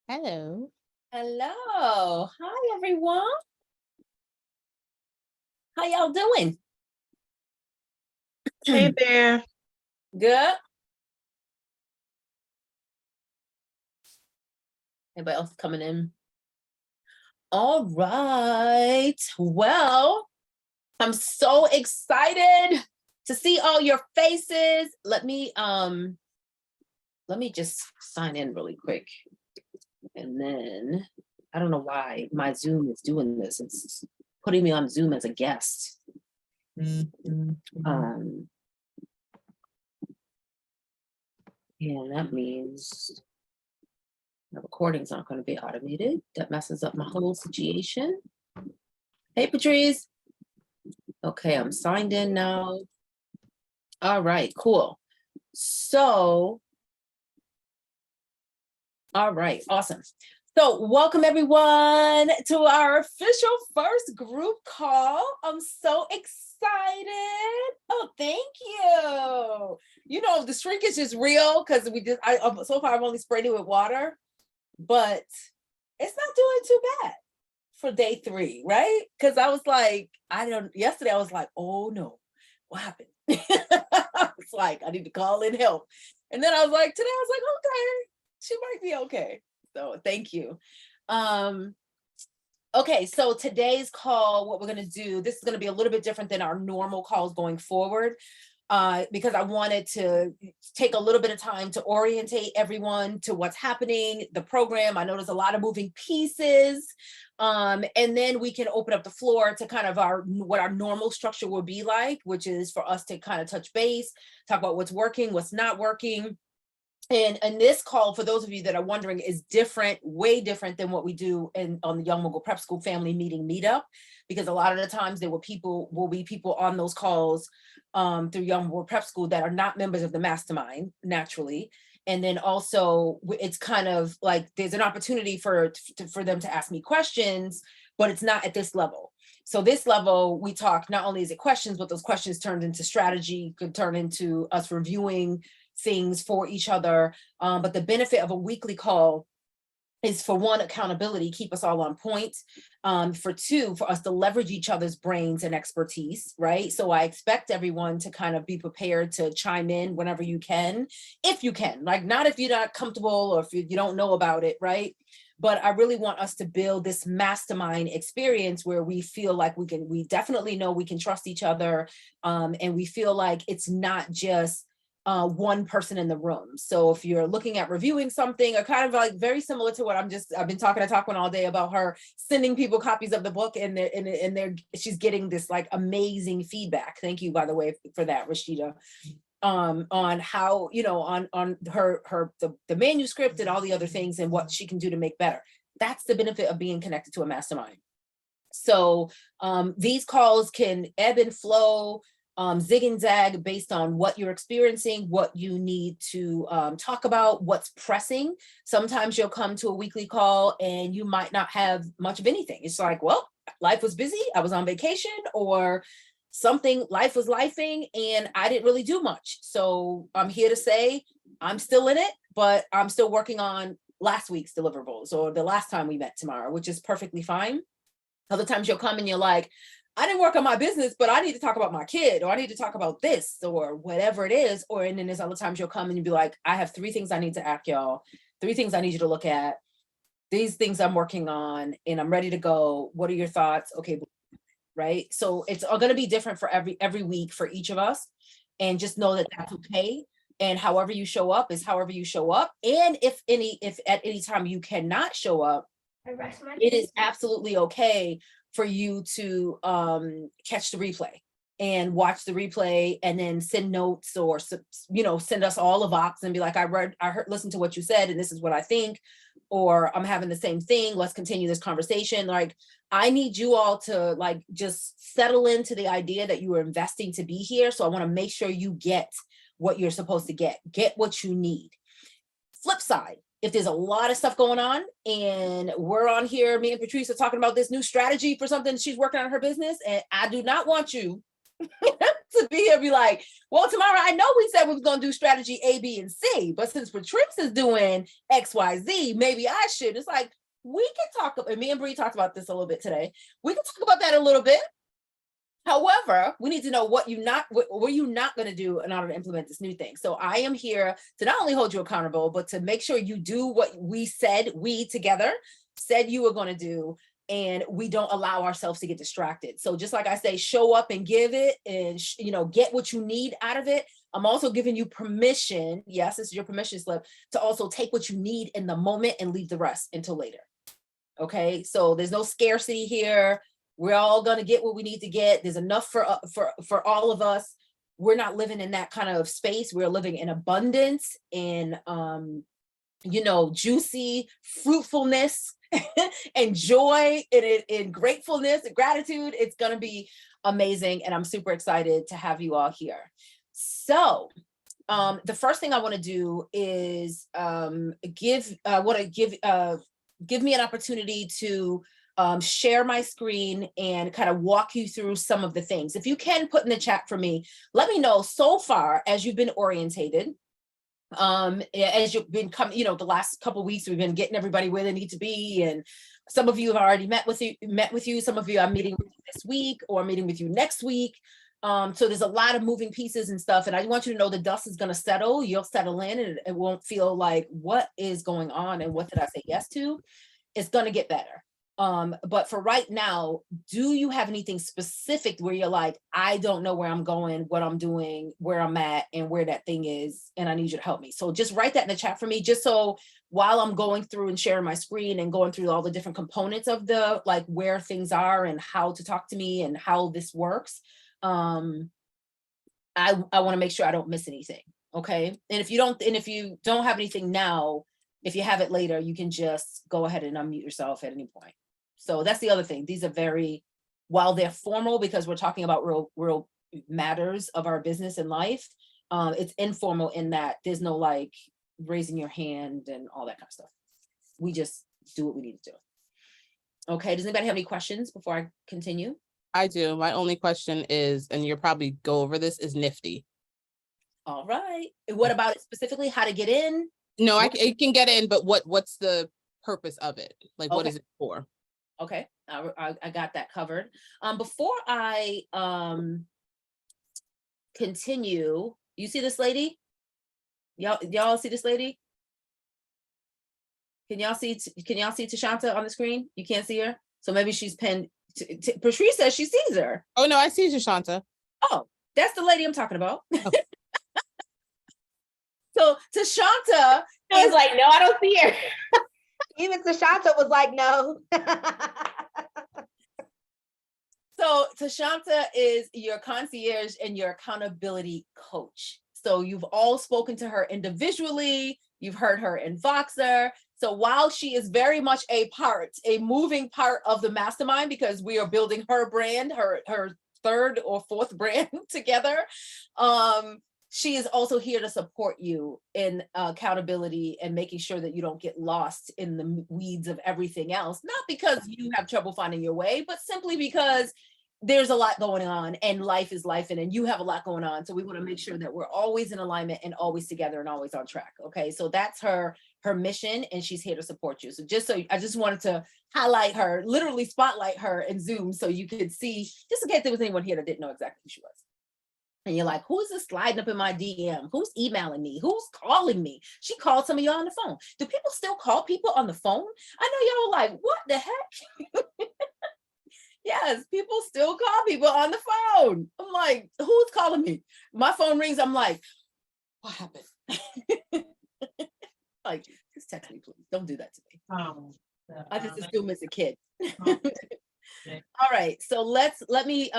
Hello. Hello. Hi, everyone. How y'all doing? Hey there. Good. Anybody else coming in? All right. Well, I'm so excited to see all your faces. Let me just sign in really quick. And then I don't know why my Zoom is doing this. It's putting me on Zoom as a guest. And that means the recording's not going to be automated. That messes up my whole situation. Hey, Patrice. Okay, I'm signed in now. All right, cool. So, all right, awesome. So welcome everyone to our official first group call. I'm so excited. Oh, thank you. You know, the shrinkage is real because so far I've only sprayed it with water, but it's not doing too bad for day 3, right? Because I was like, yesterday I was like, oh no, what happened? It's like, I need to call in help. And then I was like, today I was like, okay, she might be okay. So thank you. Okay, so today's call, what we're going to do, this is going to be a little bit different than our normal calls going forward, because I wanted to take a little bit of time to orientate everyone to what's happening, the program. I know there's a lot of moving pieces, and then we can open up the floor to kind of what our normal structure will be like, which is for us to kind of touch base, talk about what's working, what's not working. And this call, for those of you that are wondering, is different, way different than what we do on the Young Mogul Prep School Family Meeting Meetup, because a lot of the times will be people on those calls through Young Mogul Prep School that are not members of the Mastermind, naturally. And then also it's kind of like there's an opportunity for them to ask me questions, but it's not at this level. So this level, we talk, not only is it questions, but those questions turned into strategy, could turn into us reviewing things for each other. But the benefit of a weekly call is, for one, accountability, keep us all on point. For two, for us to leverage each other's brains and expertise, right? So I expect everyone to kind of be prepared to chime in whenever you can, if you can, like not if you're not comfortable or if you don't know about it, right? But I really want us to build this mastermind experience where we feel like we definitely know we can trust each other. And we feel like it's not just one person in the room. So if you're looking at reviewing something, or kind of like very similar to what I've been talking to Taquin all day about her sending people copies of the book, and she's getting this like amazing feedback. Thank you, by the way, for that, Rashida. On how, on the manuscript and all the other things and what she can do to make better. That's the benefit of being connected to a mastermind. So these calls can ebb and flow, zig and zag based on what you're experiencing, what you need to talk about, what's pressing. Sometimes you'll come to a weekly call and you might not have much of anything. It's like, well, life was busy, I was on vacation, or something, life was lifing, and I didn't really do much. So I'm here to say I'm still in it, but I'm still working on last week's deliverables or the last time we met tomorrow, which is perfectly fine. Other times you'll come and you're like, I didn't work on my business, but I need to talk about my kid, or I need to talk about this, or whatever it is. And then there's other times you'll come and you'll be like, I have 3 things I need to ask y'all, 3 things I need you to look at, these things I'm working on, and I'm ready to go. What are your thoughts? Okay, right? So it's going to be different for every week for each of us, and just know that that's okay. And however you show up is however you show up. And if at any time you cannot show up, it is absolutely okay for you to catch the replay and watch the replay, and then send notes, or send us all a Vox and be like, I heard, listen to what you said, and this is what I think, or I'm having the same thing, let's continue this conversation. Like, I need you all to like just settle into the idea that you are investing to be here. So I want to make sure you get what you're supposed to get what you need. Flip side, if there's a lot of stuff going on and we're on here, me and Patrice are talking about this new strategy for something she's working on her business, and I do not want you to to be here and be like, well, tomorrow I know we said we was going to do strategy A, B, and C, but since Patrice is doing X, Y, Z, maybe I should. It's like, we can talk, and me and Bree talked about this a little bit today. We can talk about that a little bit. However, we need to know what you're not going to do in order to implement this new thing. So I am here to not only hold you accountable, but to make sure you do what we together said you were going to do, and we don't allow ourselves to get distracted. So just like I say, show up and give it, and get what you need out of it. I'm also giving you permission. Yes, this is your permission slip to also take what you need in the moment and leave the rest until later. Okay, so there's no scarcity here. We're all going to get what we need to get. There's enough for all of us. We're not living in that kind of space. We're living in abundance, in juicy fruitfulness and joy, and gratefulness and gratitude. It's going to be amazing, and I'm super excited to have you all here. So the first thing I want to do is give me an opportunity to share my screen and kind of walk you through some of the things. If you can put in the chat for me, let me know so far as you've been orientated, as you've been coming, the last couple of weeks, we've been getting everybody where they need to be. And some of you have already met with you. Some of you are meeting with you this week or meeting with you next week. So there's a lot of moving pieces and stuff. And I want you to know the dust is going to settle. You'll settle in, and it won't feel like, what is going on and what did I say yes to? It's going to get better. But for right now, do you have anything specific where you're like, I don't know where I'm going, what I'm doing, where I'm at, and where that thing is, and I need you to help me? So just write that in the chat for me, just so while I'm going through and sharing my screen and going through all the different components of where things are and how to talk to me and how this works, I want to make sure I don't miss anything. Okay. And if you don't have anything now, if you have it later, you can just go ahead and unmute yourself at any point. So that's the other thing. These are while they're formal, because we're talking about real matters of our business and life, it's informal in that there's no like raising your hand and all that kind of stuff. We just do what we need to do. Okay, does anybody have any questions before I continue? I do. My only question is, and you'll probably go over this, is Nifty. All right. What about it specifically? How to get in? No, I can get in, but what's the purpose of it? Like, what is it for? Okay, I got that covered. Before I continue, you see this lady? Y'all see this lady? Can y'all see Tashanta on the screen? You can't see her, so maybe she's pinned. Patrice says she sees her. Oh no, I see Tashanta. Oh, that's the lady I'm talking about. Oh. So Tashanta is like, no, I don't see her. Even Tashanta was like, no. So Tashanta is your concierge and your accountability coach. So you've all spoken to her individually. You've heard her in Voxer. So while she is very much a moving part of the mastermind, because we are building her brand, her third or fourth brand together, she is also here to support you in accountability and making sure that you don't get lost in the weeds of everything else. Not because you have trouble finding your way, but simply because there's a lot going on and life is life, and you have a lot going on. So we want to make sure that we're always in alignment and always together and always on track. Okay, so that's her mission, and she's here to support you. So I just wanted to highlight her, literally spotlight her in Zoom, so you could see, just in case there was anyone here that didn't know exactly who she was. And you're like, who's this sliding up in my DM? Who's emailing me? Who's calling me? She called some of y'all on the phone. Do people still call people on the phone? I know y'all are like, what the heck? Yes, people still call people on the phone. I'm like, who's calling me? My phone rings. I'm like, what happened? Like, just text me, please. Don't do that to me. I just assume it's a kid. All right, so let me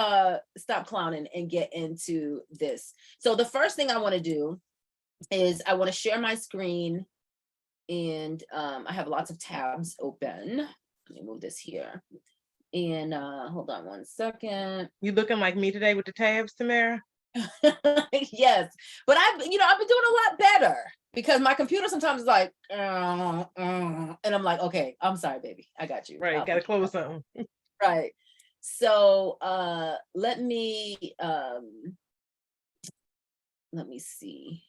stop clowning and get into this. So the first thing I want to do is I want to share my screen, and I have lots of tabs open. Let me move this here. And hold on one second. You looking like me today with the tabs, Tamara? Yes, but I've been doing a lot better, because my computer sometimes is like, and I'm like, okay, I'm sorry, baby, I got you. Right, gotta close something. Right. So let me let me see.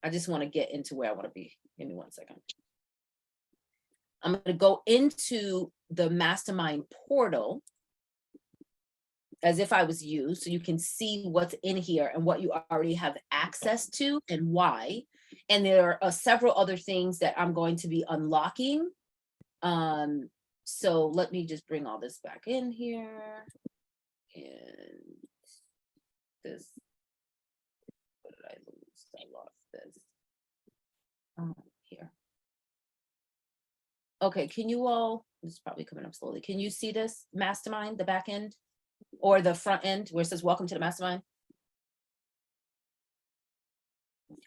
I just want to get into where I want to be. Give me 1 second. I'm going to go into the Mastermind portal as if I was you, so you can see what's in here and what you already have access to and why. And there are several other things that I'm going to be unlocking. So let me just bring all this back in here. And this, what did I lose? I lost this. Here. Okay, can you all, this is probably coming up slowly. Can you see this Mastermind, the back end or the front end where it says welcome to the Mastermind?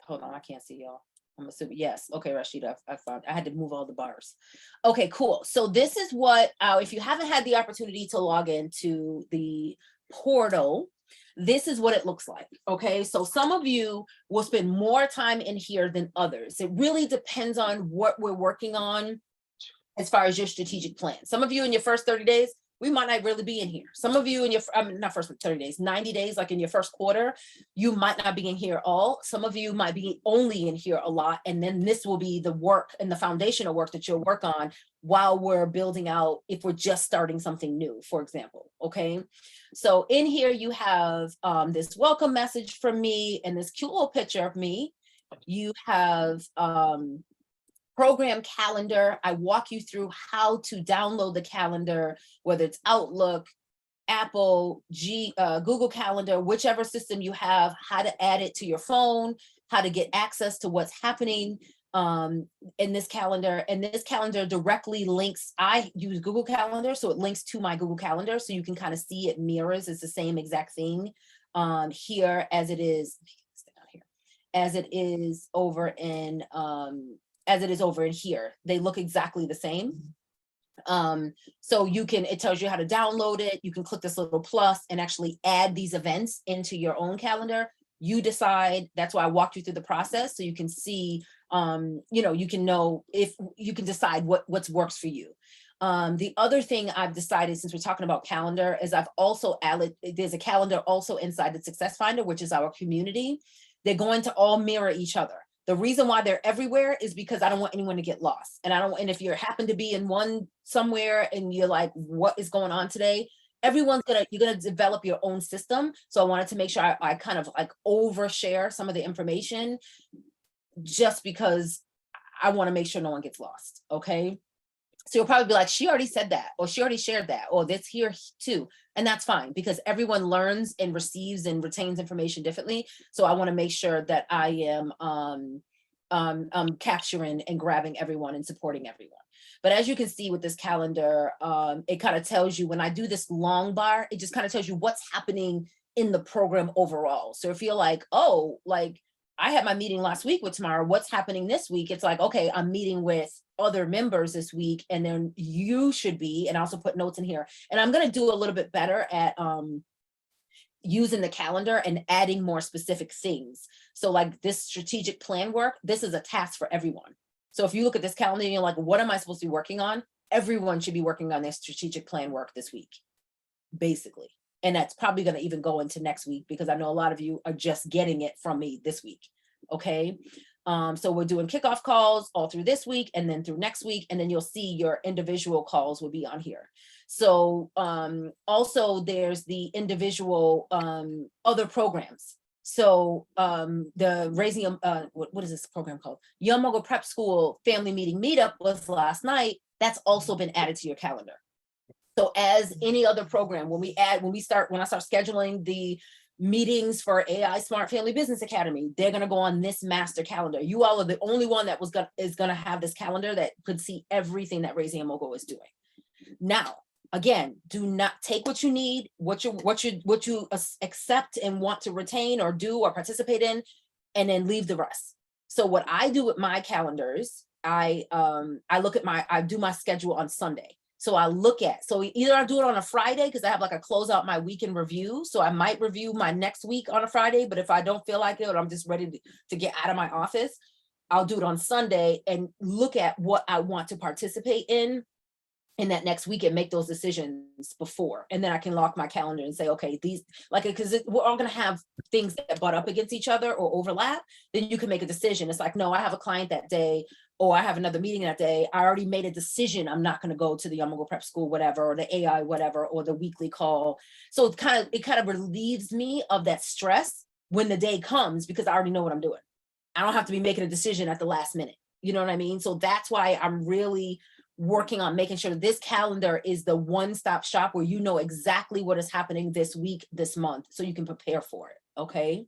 Hold on, I can't see y'all. I'm assuming, yes. Okay, Rashida, I found, I had to move all the bars. Okay, cool. So this is what, if you haven't had the opportunity to log into the portal, this is what it looks like. Okay, so some of you will spend more time in here than others. It really depends on what we're working on as far as your strategic plan. Some of you in your first 30 days, we might not really be in here. Some of you in your, not first 30 days, 90 days, like in your first quarter, you might not be in here all. Some of you might be only in here a lot. And then this will be the work and the foundational work that you'll work on while we're building out, if we're just starting something new, for example, okay? So in here you have this welcome message from me and this cute little picture of me. You have program calendar. I walk you through how to download the calendar, whether it's Outlook, Apple, Google Calendar, whichever system you have, how to add it to your phone, how to get access to what's happening in this calendar. And this calendar directly links, I use Google Calendar, so it links to my Google Calendar, so you can kind of see it mirrors. It's the same exact thing here as it is, as it is over in here. They look exactly the same. So you can, it tells you how to download it. You can click this little plus and actually add these events into your own calendar. You decide, that's why I walked you through the process, so you can see, you know, you can know if you can decide what works for you. The other thing I've decided, since we're talking about calendar, is I've also added, there's a calendar also inside the Success Finder, which is our community. They're going to all mirror each other. The reason why they're everywhere is because I don't want anyone to get lost. And I don't, and if you happen to be in one somewhere and you're like, what is going on today? Everyone's you're gonna develop your own system. So I wanted to make sure I kind of like overshare some of the information, just because I want to make sure no one gets lost. Okay. So you'll probably be like, she already said that, or she already shared that, or that's here too. And that's fine, because everyone learns and receives and retains information differently. So I want to make sure that I am capturing and grabbing everyone and supporting everyone. But as you can see with this calendar, it kind of tells you, when I do this long bar, it just kind of tells you what's happening in the program overall. So if you're like, oh, like I had my meeting last week with Tamara, what's happening this week? It's like, okay, I'm meeting with other members this week, and then you should be, and I also put notes in here. And I'm going to do a little bit better at using the calendar and adding more specific things. So like this strategic plan work, this is a task for everyone. So if you look at this calendar and you're like, what am I supposed to be working on? Everyone should be working on their strategic plan work this week, basically. And that's probably going to even go into next week, because I know a lot of you are just getting it from me this week. Okay. So we're doing kickoff calls all through this week and then through next week. And then you'll see your individual calls will be on here. So also there's the individual other programs. So the raising, what is this program called? Young Mogul Prep School Family Meeting Meetup was last night. That's also been added to your calendar. So as any other program, when I start scheduling the meetings for AI Smart Family Business Academy, they're going to go on this master calendar. You all are the only one that is going to have this calendar that could see everything that Raising a Mogul is doing. Now, again, do not take what you need, what you accept and want to retain or do or participate in, and then leave the rest. So what I do with my calendars, I do my schedule on Sunday. So I look at, so either I do it on a Friday, because I have like a close out my weekend review. So I might review my next week on a Friday, but if I don't feel like it, or I'm just ready to get out of my office, I'll do it on Sunday and look at what I want to participate in in that next week and make those decisions before. And then I can lock my calendar and say, okay, these, like, because we're all going to have things that butt up against each other or overlap. Then you can make a decision. It's like, no, I have a client that day, or I have another meeting that day. I already made a decision. I'm not going to go to the Young Mogul Prep School, whatever, or the AI, whatever, or the weekly call. So it kind of relieves me of that stress when the day comes, because I already know what I'm doing. I don't have to be making a decision at the last minute. You know what I mean? So that's why I'm really working on making sure this calendar is the one-stop shop where you know exactly what is happening this week, this month, so you can prepare for it. Okay.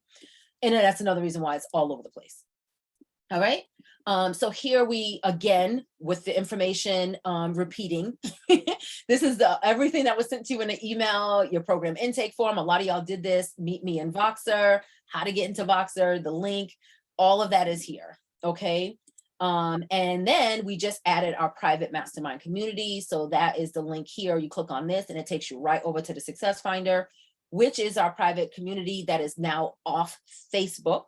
And then that's another reason why it's all over the place. All right. So here we, again, with the information repeating, this is everything that was sent to you in the email, your program intake form. A lot of y'all did this. Meet me in Voxer, how to get into Voxer, the link, all of that is here. Okay. And then we just added our private mastermind community. So that is the link here. You click on this and it takes you right over to the Success Finder, which is our private community that is now off Facebook.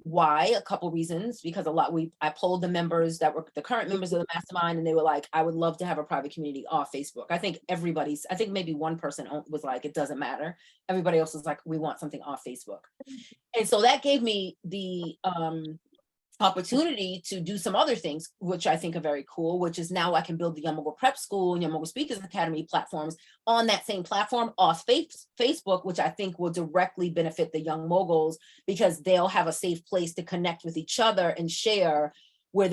Why? A couple reasons, because I polled the members that were the current members of the mastermind, and they were like, I would love to have a private community off Facebook. I think maybe one person was like, it doesn't matter. Everybody else was like, we want something off Facebook. And so that gave me the opportunity to do some other things, which I think are very cool, which is now I can build the Young Mogul Prep School and Young Mogul Speakers Academy platforms on that same platform off Facebook, which I think will directly benefit the young moguls, because they'll have a safe place to connect with each other and share where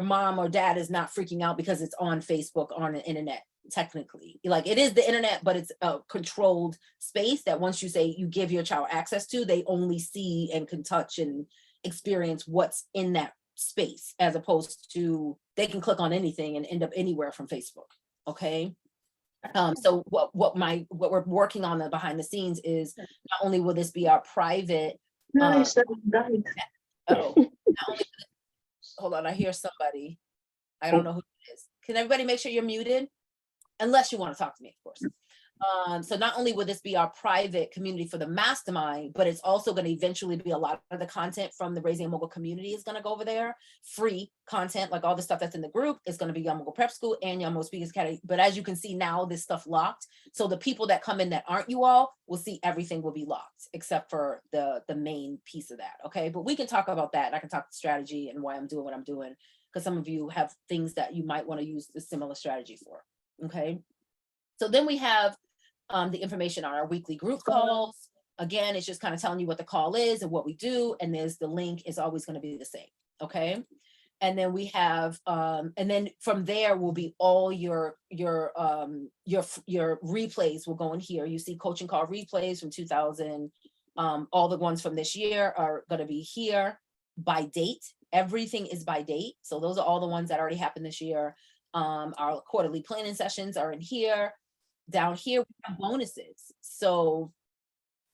mom or dad is not freaking out because it's on Facebook, on the internet. Technically, like, it is the internet, but it's a controlled space that once you say you give your child access to, they only see and can touch and experience what's in that space, as opposed to they can click on anything and end up anywhere from Facebook. Okay. So what we're working on behind the scenes is, not only will this be our private, hold on, I hear somebody. I don't know who it is. Can everybody make sure you're muted? Unless you want to talk to me, of course. So not only will this be our private community for the mastermind, but it's also going to eventually be a lot of the content from the Raising a Mogul community is going to go over there. Free content, like all the stuff that's in the group, is going to be Young Mogul Prep School and Young Mogul Speakers Academy. But as you can see now, this stuff locked. So the people that come in that aren't you all will see everything will be locked, except for the main piece of that. Okay, but we can talk about that. I can talk strategy and why I'm doing what I'm doing, because some of you have things that you might want to use the similar strategy for. Okay, so then we have the information on our weekly group calls. Again, it's just kind of telling you what the call is and what we do, and there's the link is always going to be the same. Okay, and then we have and then from there will be all your replays will go in here. You see coaching call replays from 2000. All the ones from this year are going to be here by date. Everything is by date, so those are all the ones that already happened this year. Our quarterly planning sessions are in here. Down here, we have bonuses. So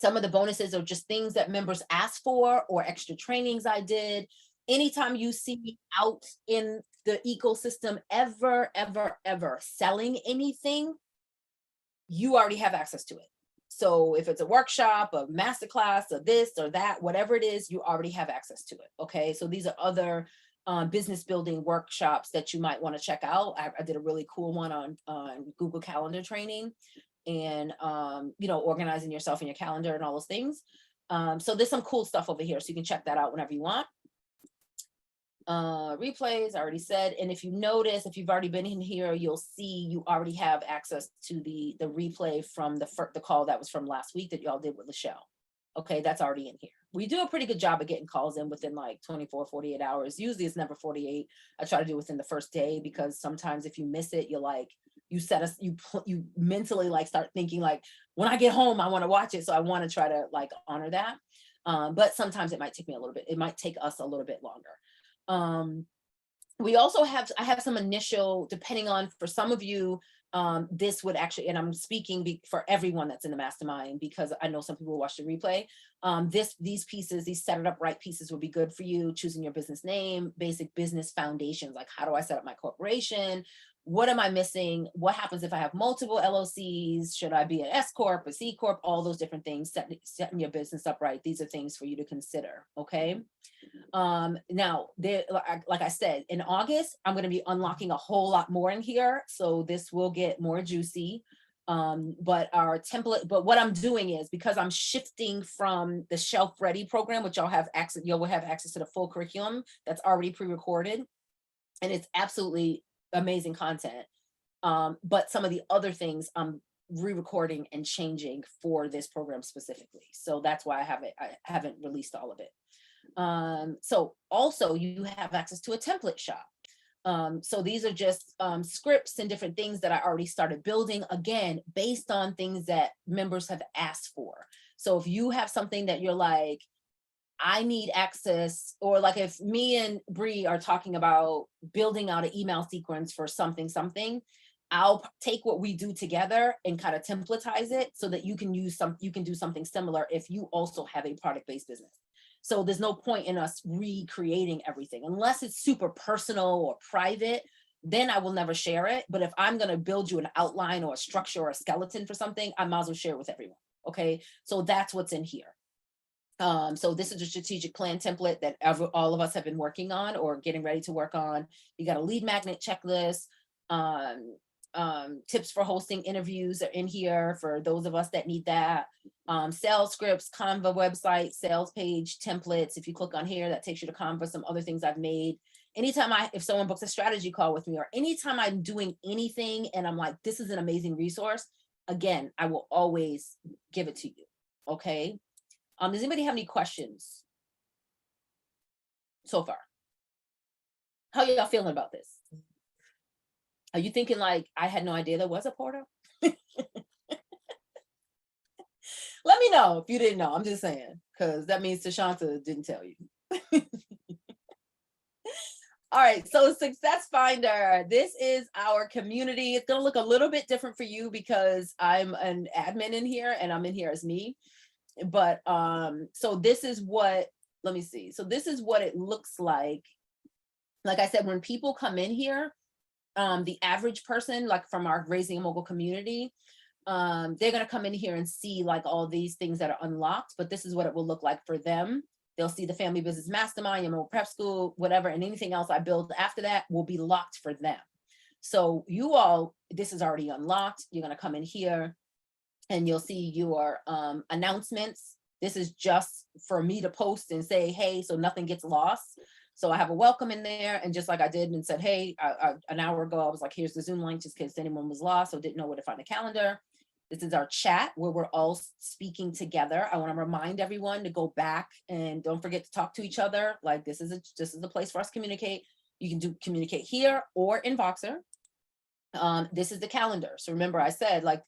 some of the bonuses are just things that members asked for, or extra trainings I did. Anytime you see me out in the ecosystem ever selling anything, you already have access to it. So if it's a workshop, a masterclass, or this or that, whatever it is, you already have access to it. Okay, so these are other business building workshops that you might want to check out. I did a really cool one on Google Calendar training and organizing yourself in your calendar and all those things. So there's some cool stuff over here, so you can check that out whenever you want. Replays, I already said. And if you notice, if you've already been in here, you'll see you already have access to the replay from the call that was from last week that y'all did with Michelle. Okay, that's already in here. We do a pretty good job of getting calls in within like 24, 48 hours. Usually it's never 48. I try to do it within the first day, because sometimes if you miss it, you mentally like start thinking like, when I get home, I want to watch it. So I want to try to like honor that. But sometimes it might take me a little bit. It might take us a little bit longer. We also I have some initial, depending on, for some of you, this would actually, and I'm speaking for everyone that's in the mastermind, because I know some people will watch the replay. These pieces, these set it up right pieces would be good for you. Choosing your business name, basic business foundations, like how do I set up my corporation? what am I missing? What happens if I have multiple LLCs? Should I be an S Corp, a C Corp, all those different things, setting your business up right. These are things for you to consider, okay? Now, there, like I said, in August, I'm going to be unlocking a whole lot more in here. So this will get more juicy. But our template, but what I'm doing is, because I'm shifting from the shelf ready program, which you'll have access to the full curriculum that's already pre-recorded, and it's absolutely amazing content. But some of the other things I'm re-recording and changing for this program specifically. So that's why I haven't released all of it. So also you have access to a template shop. So these are just scripts and different things that I already started building, again, based on things that members have asked for. So if you have something that you're like, I need access, or like if me and Bree are talking about building out an email sequence for something, I'll take what we do together and kind of templatize it so that you can do something similar if you also have a product-based business. So there's no point in us recreating everything unless it's super personal or private. Then I will never share it. But if I'm going to build you an outline or a structure or a skeleton for something, I might as well share it with everyone. Okay, so that's what's in here. So this is a strategic plan template that all of us have been working on or getting ready to work on. You got a lead magnet checklist. Tips for hosting interviews are in here for those of us that need that. Sales scripts, Canva website, sales page templates. If you click on here, that takes you to Canva, some other things I've made. Anytime if someone books a strategy call with me, or anytime I'm doing anything and I'm like, this is an amazing resource, again, I will always give it to you. Okay. Does anybody have any questions so far? How y'all feeling about this? Are you thinking like, I had no idea there was a portal? Let me know if you didn't know. I'm just saying, because that means Tashanta didn't tell you. All right, so Success Finder, this is our community. It's gonna look a little bit different for you because I'm an admin in here and I'm in here as me. But so this is what, let me see. So this is what it looks like. Like I said, when people come in here, the average person, like from our Raising a Mogul community, they're going to come in here and see like all these things that are unlocked, but this is what it will look like for them. They'll see the Family Business Mastermind, your Prep School, whatever, and anything else I build after that will be locked for them. So you all, this is already unlocked. You're going to come in here and you'll see your announcements. This is just for me to post and say, hey, so nothing gets lost. So I have a welcome in there, and just like I did and said, hey, an hour ago, I was like, here's the Zoom link just in case anyone was lost or didn't know where to find the calendar. This is our chat where we're all speaking together. I want to remind everyone to go back and don't forget to talk to each other. Like this is a place for us to communicate. You can communicate here or in Voxer. This is the calendar. So remember, I said like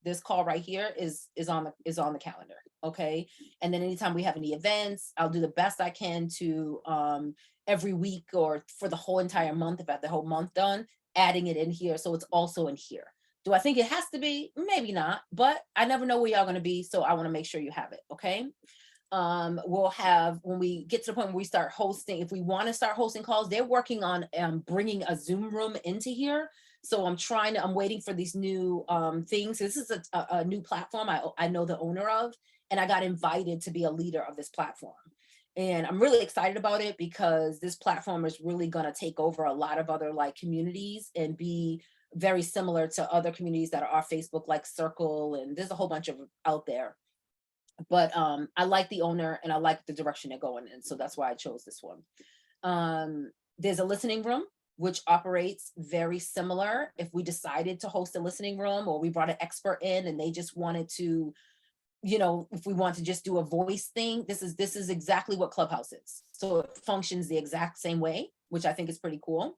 this call right here is on the calendar. Okay. And then anytime we have any events, I'll do the best I can to every week or for the whole entire month, if I have the whole month done, adding it in here. So it's also in here. Do I think it has to be? Maybe not, but I never know where y'all going to be. So I want to make sure you have it. Okay. We'll have, when we get to the point where we start hosting, if we want to start hosting calls, they're working on bringing a Zoom room into here. So I'm waiting for these new things. This is a new platform I know the owner of, and I got invited to be a leader of this platform. And I'm really excited about it because this platform is really going to take over a lot of other like communities and be very similar to other communities that are our Facebook, like Circle, and there's a whole bunch of out there. But I like the owner and I like the direction they're going in. So that's why I chose this one. There's a listening room, which operates very similar. If we decided to host a listening room or we brought an expert in and they just wanted to, you know, if we want to just do a voice thing, this is exactly what Clubhouse is. So it functions the exact same way, which I think is pretty cool.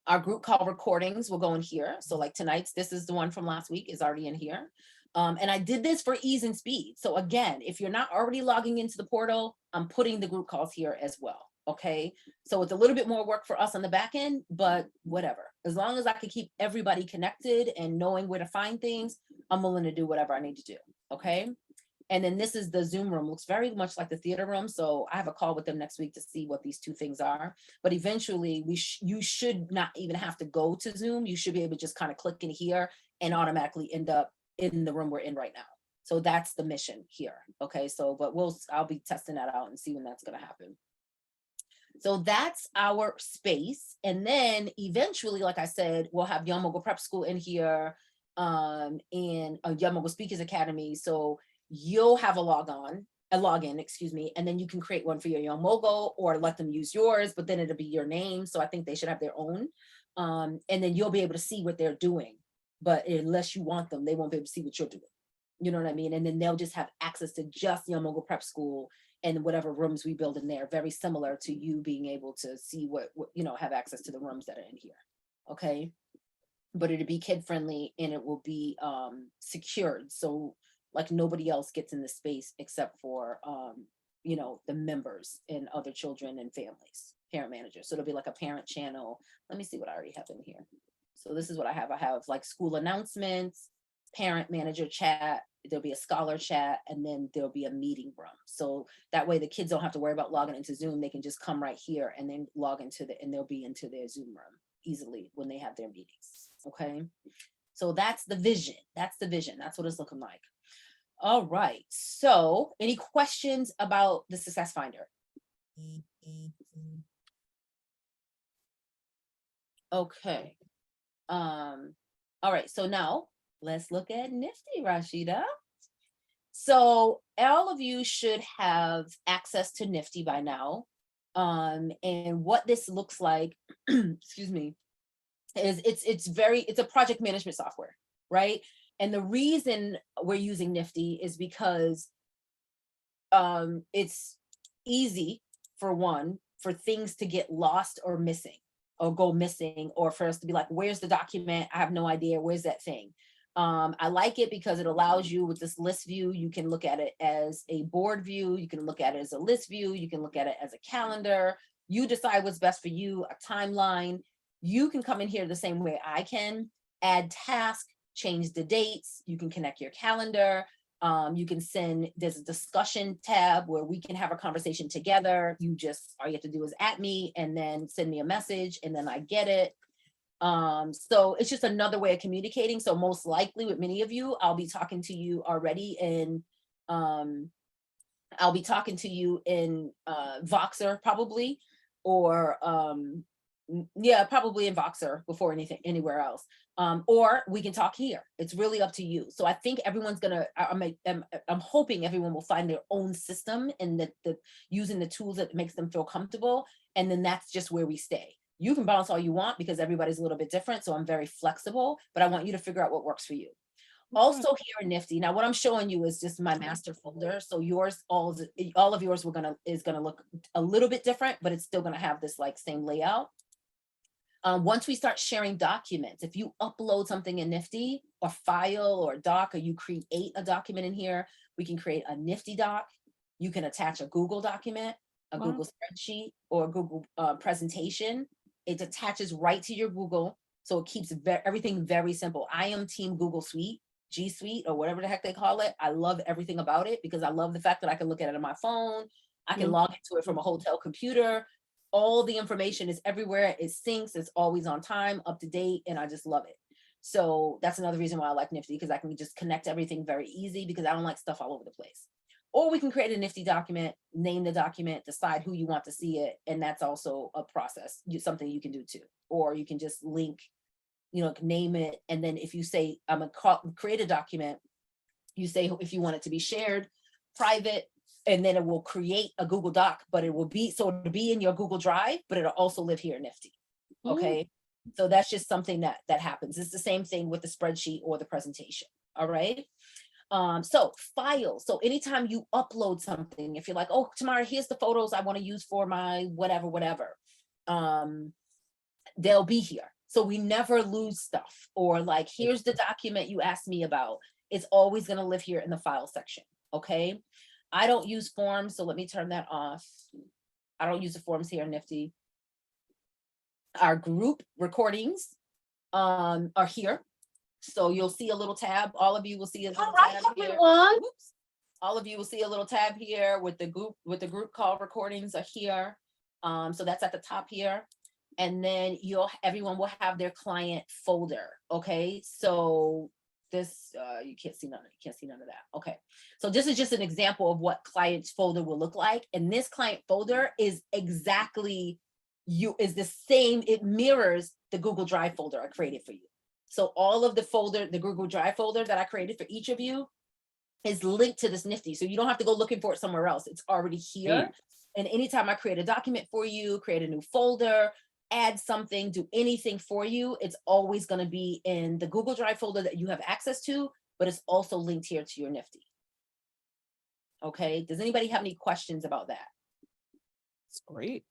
Our group call recordings will go in here. So like tonight's, this is the one from last week, is already in here. And I did this for ease and speed. So again, if you're not already logging into the portal, I'm putting the group calls here as well. Okay. So it's a little bit more work for us on the back end, but whatever. As long as I can keep everybody connected and knowing where to find things, I'm willing to do whatever I need to do. Okay. And then this is the Zoom room, looks very much like the theater room. So I have a call with them next week to see what these two things are. But eventually you should not even have to go to Zoom. You should be able to just kind of click in here and automatically end up in the room we're in right now. So that's the mission here. Okay, so but I'll be testing that out and see when that's gonna happen. So that's our space. And then eventually, like I said, we'll have Young Mogul Prep School in here and Young Mogul Speakers Academy. So you'll have a login, excuse me, and then you can create one for your Young Mogul or let them use yours, but then it'll be your name. So I think they should have their own. And then you'll be able to see what they're doing. But unless you want them, they won't be able to see what you're doing. You know what I mean? And then they'll just have access to just Young Mogul Prep School and whatever rooms we build in there, very similar to you being able to see what have access to the rooms that are in here. Okay. But it'll be kid friendly and it will be secured. So like nobody else gets in the space except for, the members and other children and families, parent managers. So it'll be like a parent channel. Let me see what I already have in here. So this is what I have. I have like school announcements, parent manager chat, there'll be a scholar chat, and then there'll be a meeting room. So that way the kids don't have to worry about logging into Zoom. They can just come right here and then log into and they'll be into their Zoom room easily when they have their meetings. Okay. So that's the vision. That's the vision. That's what it's looking like. All right. So any questions about the Success Finder? Okay. All right. So now let's look at Nifty, Rashida. So all of you should have access to Nifty by now. And what this looks like, excuse me, is it's a project management software, right? And the reason we're using Nifty is because it's easy, for one, for things to get lost or missing or go missing, or for us to be like, where's the document? I have no idea. Where's that thing? I like it because it allows you with this list view, you can look at it as a board view, you can look at it as a list view, you can look at it as a calendar. You decide what's best for you, a timeline. You can come in here the same way I can, add tasks, change the dates, you can connect your calendar. You can there's a discussion tab where we can have a conversation together. All you have to do is @ me and then send me a message and then I get it. So it's just another way of communicating. So most likely with many of you, I'll be talking to you already in, I'll be talking to you in Voxer probably, or probably in Voxer before anywhere else. Or we can talk here. It's really up to you. So I think everyone's I'm hoping everyone will find their own system and using the tools that makes them feel comfortable. And then that's just where we stay. You can bounce all you want because everybody's a little bit different. So I'm very flexible, but I want you to figure out what works for you. Also here in Nifty, now what I'm showing you is just my master folder. So yours, all of yours is gonna look a little bit different, but it's still gonna have this like same layout. Once we start sharing documents, if you upload something in Nifty or file or doc, or you create a document in here, we can create a Nifty doc. You can attach a Google document, a Google spreadsheet, or a Google presentation. It attaches right to your Google. So it keeps everything very simple. I am team Google Suite, G Suite, or whatever the heck they call it. I love everything about it because I love the fact that I can look at it on my phone. I can log into it from a hotel computer. All the information is everywhere. It syncs. It's always on time, up to date, and I just love it. So that's another reason why I like Nifty, because I can just connect everything very easy because I don't like stuff all over the place. Or we can create a Nifty document, name the document, decide who you want to see it. And that's also a process, something you can do too. Or you can just link, name it. And then if you say, I'm going to create a document, you say if you want it to be shared, private, and then it will create a Google Doc, but it'll be in your Google Drive, but it'll also live here in Nifty. Okay. So that's just something that happens. It's the same thing with the spreadsheet or the presentation. All right. So files. So anytime you upload something, if you're like, oh, Tamara, here's the photos I want to use for my whatever, they'll be here. So we never lose stuff. Or like, here's the document you asked me about. It's always going to live here in the file section. Okay. I don't use forms, so let me turn that off. I don't use the forms here in Nifty. Our group recordings are here. So you'll see a little tab. All of you will see a little tab here. Everyone. Oops. all of you will see a little tab here with the group call recordings are here. So that's at the top here. And then everyone will have their client folder. Okay, so this you can't see none of that. Okay, so this is just an example of what client's folder will look like. And this client folder is exactly the same, it mirrors the Google Drive folder I created for you. So all of the Google Drive folder that I created for each of you is linked to this Nifty. So you don't have to go looking for it somewhere else. It's already here. And anytime I create a document for you, create a new folder, add something, do anything for you, it's always going to be in the Google Drive folder that you have access to, but it's also linked here to your Nifty. Okay, does anybody have any questions about that? It's great.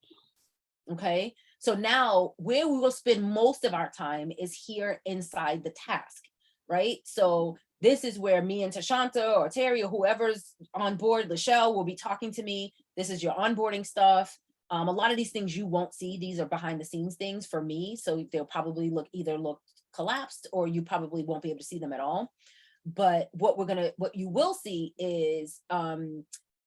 Okay, so now where we will spend most of our time is here inside the task, right? So this is where me and Tashanta or Terry or whoever's on board, Lachelle, will be talking to me. This is your onboarding stuff. A lot of these things you won't see. These are behind the scenes things for me. So they'll probably either look collapsed, or you probably won't be able to see them at all. But what you will see is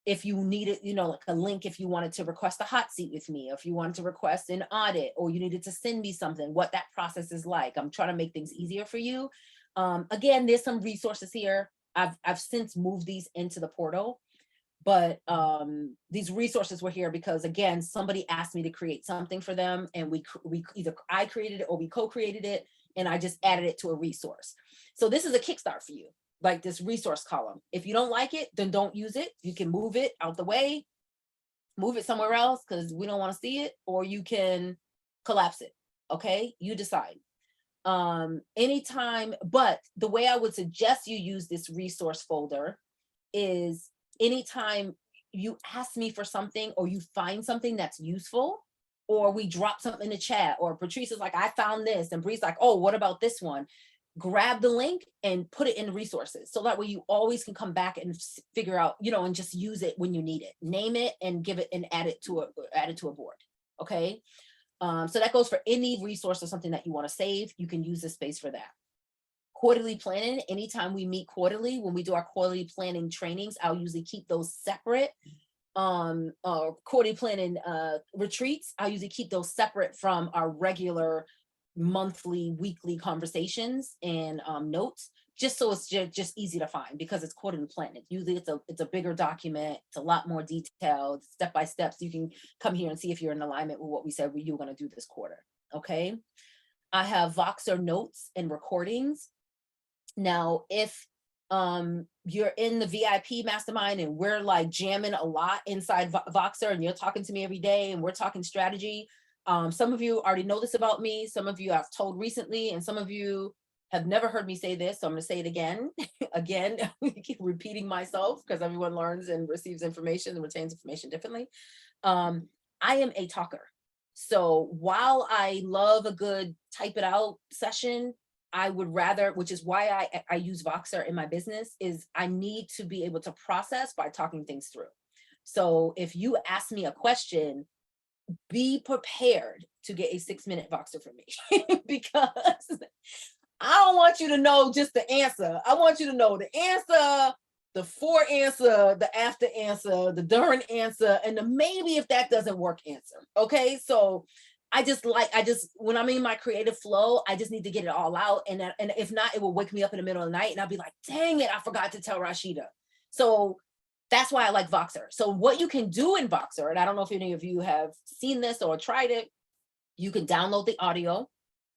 if you needed, like a link, if you wanted to request a hot seat with me, if you wanted to request an audit, or you needed to send me something, what that process is like. I'm trying to make things easier for you. Again, there's some resources here. I've since moved these into the portal, but these resources were here because, again, somebody asked me to create something for them, and we either I created it or we co-created it, and I just added it to a resource. So this is a kickstart for you, like this resource column. If you don't like it, then don't use it. You can move it out the way, move it somewhere else because we don't want to see it, or you can collapse it. Okay, you decide. Anytime, but the way I would suggest you use this resource folder is anytime you ask me for something, or you find something that's useful, or we drop something in the chat, or Patrice is like, I found this, and Bree's like, oh, what about this one? Grab the link and put it in resources. So that way you always can come back and figure out, and just use it when you need it. Name it and give it and add it to a board. Okay. So that goes for any resource or something that you want to save. You can use this space for that. Quarterly planning, anytime we meet quarterly, when we do our quarterly planning trainings, I'll usually keep those separate. Quarterly planning retreats, I'll usually keep those separate from our regular monthly, weekly conversations and notes, just so it's just easy to find, because it's quarterly planning. Usually it's a bigger document, it's a lot more detailed, step by step, so you can come here and see if you're in alignment with what we said you were going to do this quarter. Okay, I have Voxer notes and recordings. Now, if you're in the VIP mastermind and we're like jamming a lot inside Voxer, and you're talking to me every day and we're talking strategy, some of you already know this about me, some of you I've told recently, and some of you have never heard me say this, so I'm going to say it again. Again, I keep repeating myself because everyone learns and receives information and retains information differently. I am a talker. So while I love a good type it out session, I would rather, which is why I use Voxer in my business, is I need to be able to process by talking things through. So if you ask me a question, be prepared to get a 6-minute Voxer from me because I don't want you to know just the answer. I want you to know the answer, the for answer, the after answer, the during answer, and the maybe if that doesn't work answer. Okay, so I just when I'm in my creative flow, I just need to get it all out. And if not, it will wake me up in the middle of the night and I'll be like, dang it, I forgot to tell Rashida. So that's why I like Voxer. So what you can do in Voxer, and I don't know if any of you have seen this or tried it, you can download the audio.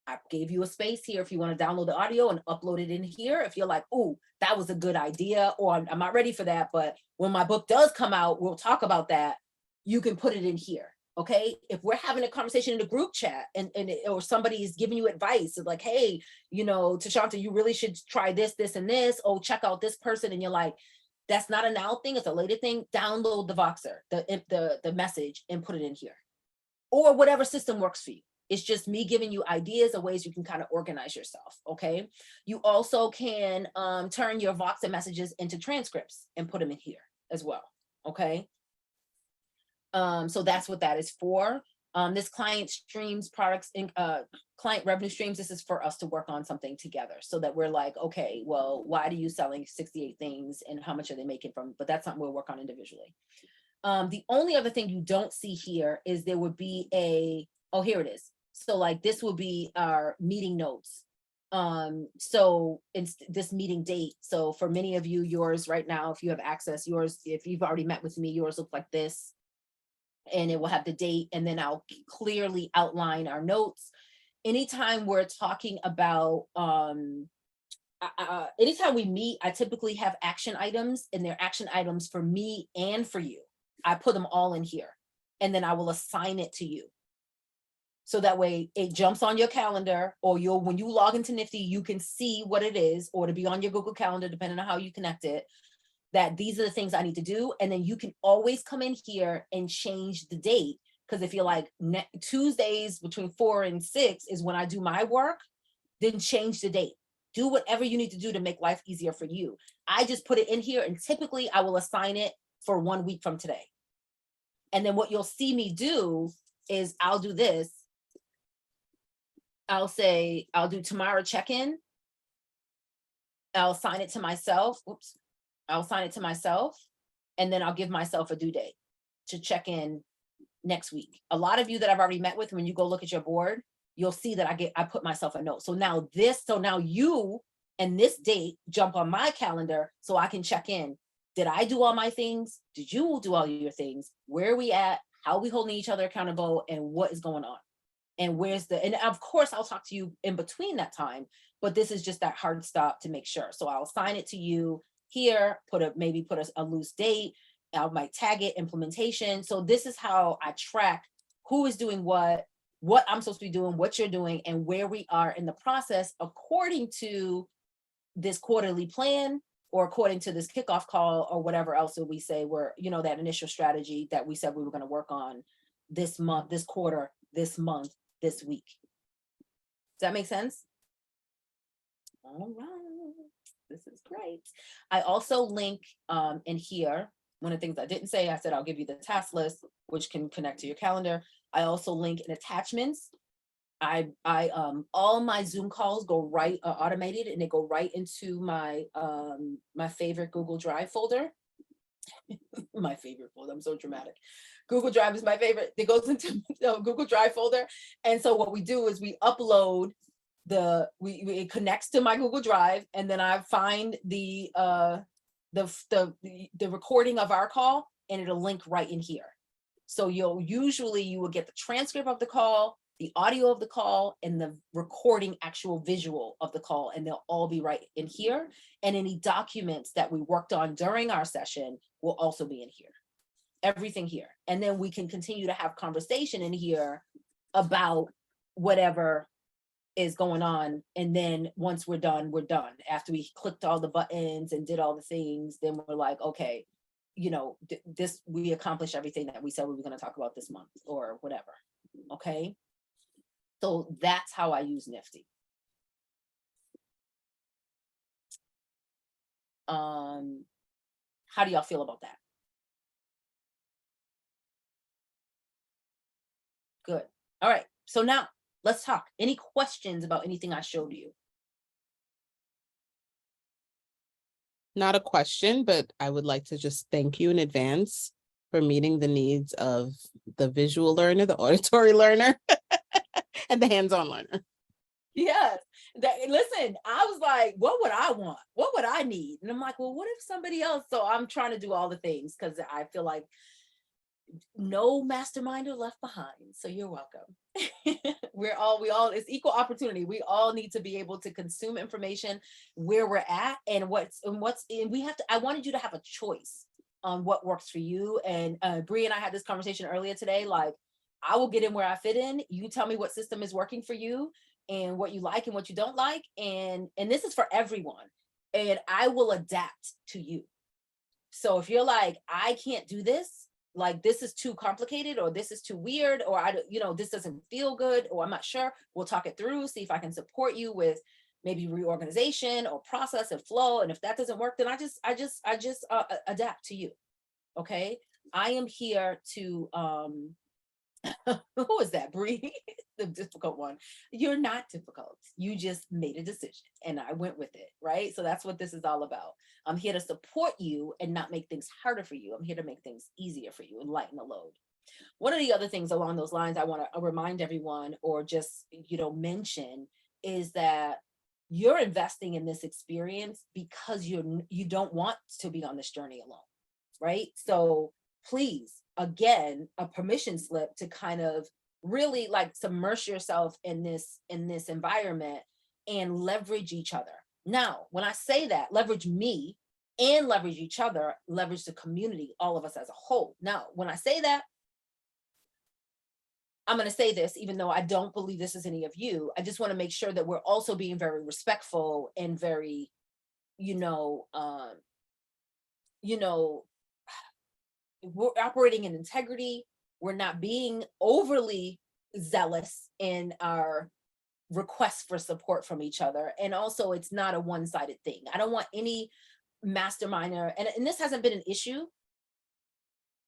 I gave you a space here if you want to download the audio and upload it in here. If you're like, oh, that was a good idea, or I'm not ready for that, but when my book does come out, we'll talk about that. You can put it in here. Okay, if we're having a conversation in the group chat and or somebody is giving you advice, like, hey, Tashanta, you really should try this, this, and this. Oh, check out this person, and you're like, that's not a now thing, it's a later thing. Download the Voxer, the message, and put it in here, or whatever system works for you. It's just me giving you ideas of ways you can kind of organize yourself. Okay, you also can turn your Voxer messages into transcripts and put them in here as well. Okay. So that's what that is for. This client streams products in client revenue streams. This is for us to work on something together so that we're like, okay, well, why do you selling 68 things and how much are they making from? But that's something we'll work on individually. The only other thing you don't see here is there would be oh, here it is. So like this will be our meeting notes. So it's this meeting date. So for many of you, yours right now, if you have access, yours, if you've already met with me, yours looks like this. And it will have the date, and then I'll clearly outline our notes. Anytime we're talking about, anytime we meet, I typically have action items, and they're action items for me and for you. I put them all in here, and then I will assign it to you. So that way it jumps on your calendar, or when you log into Nifty, you can see what it is, or to be on your Google Calendar, depending on how you connect it, that these are the things I need to do. And then you can always come in here and change the date. Because if you're like Tuesdays between 4 and 6 is when I do my work, then change the date. Do whatever you need to do to make life easier for you. I just put it in here, and typically I will assign it for 1 week from today. And then what you'll see me do is I'll do this. I'll say, I'll do tomorrow check-in. I'll assign it to myself. Oops. I'll assign it to myself, and then I'll give myself a due date to check in next week. A lot of you that I've already met with, when you go look at your board, you'll see that I put myself a note. So now you and this date jump on my calendar so I can check in. Did I do all my things? Did you do all your things? Where are we at? How are we holding each other accountable? And what is going on? And and of course I'll talk to you in between that time, but this is just that hard stop to make sure. So I'll assign it to you here, maybe put a loose date. I might tag it implementation. So this is how I track who is doing what I'm supposed to be doing, what you're doing, and where we are in the process according to this quarterly plan, or according to this kickoff call, or whatever else that we say we're, that initial strategy that we said we were going to work on this month, this quarter, this month, this week. Does that make sense? All right. This is great. I also link in here, one of the things I didn't say, I said I'll give you the task list, which can connect to your calendar. I also link in attachments. All my Zoom calls go right automated, and they go right into my my favorite Google Drive folder. My favorite folder. I'm so dramatic. Google Drive is my favorite. It goes into the Google Drive folder. And so what we do is we upload it connects to my Google Drive, and then I find the recording of our call, and it'll link right in here. So you will get the transcript of the call, the audio of the call, and the recording actual visual of the call, and they'll all be right in here. And any documents that we worked on during our session will also be in here. Everything here. And then we can continue to have conversation in here about whatever is going on. And then once we're done, we're done. After we clicked all the buttons and did all the things, then we're like, okay, we accomplished everything that we said we were going to talk about this month or whatever. Okay. So that's how I use Nifty. How do y'all feel about that? Good. All right. So now let's talk. Any questions about anything I showed you? Not a question, but I would like to just thank you in advance for meeting the needs of the visual learner, the auditory learner, and the hands-on learner. Yes. Listen, I was like, what would I want? What would I need? And I'm like, well, what if somebody else? So I'm trying to do all the things because I feel like no masterminder left behind. So you're welcome. we all, it's equal opportunity. We all need to be able to consume information where we're at and I wanted you to have a choice on what works for you. And Bree and I had this conversation earlier today. Like, I will get in where I fit in. You tell me what system is working for you and what you like and what you don't like. And this is for everyone. And I will adapt to you. So if you're like, I can't do this, like this is too complicated, or this is too weird, or this doesn't feel good, or I'm not sure, we'll talk it through, see if I can support you with maybe reorganization or process and flow. And if that doesn't work, then I just adapt to you. Okay. I am here to Who is that, Bree? The difficult one. You're not difficult. You just made a decision and I went with it, right? So that's what this is all about. I'm here to support you and not make things harder for you. I'm here to make things easier for you and lighten the load. One of the other things along those lines I want to remind everyone or just, mention is that you're investing in this experience because you don't want to be on this journey alone, right? So please, again, a permission slip to kind of really like submerge yourself in this environment and leverage each other. Now, when I say that, leverage me and leverage each other, leverage the community, all of us as a whole. Now, when I say that, I'm going to say this, even though I don't believe this is any of you, I just want to make sure that we're also being very respectful and very, we're operating in integrity. We're not being overly zealous in our requests for support from each other. And also it's not a one-sided thing. I don't want any masterminder, and this hasn't been an issue.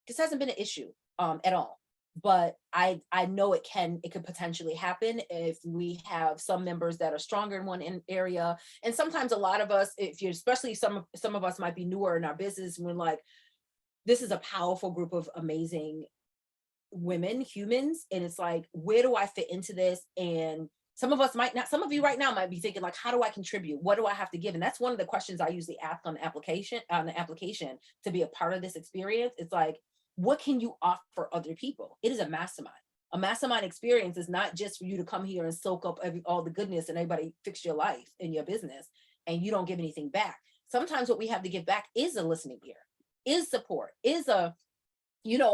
This hasn't been an issue at all. But I know it could potentially happen if we have some members that are stronger in one area. And sometimes a lot of us, if you're, especially some of us might be newer in our business, and we're like, this is a powerful group of amazing women, humans. And it's like, where do I fit into this? And some of us might not, some of you right now might be thinking like, how do I contribute? What do I have to give? And that's one of the questions I usually ask on the application to be a part of this experience. It's like, what can you offer other people? It is a mastermind. A mastermind experience is not just for you to come here and soak up all the goodness and everybody fix your life and your business and you don't give anything back. Sometimes what we have to give back is a listening ear, is support, is a,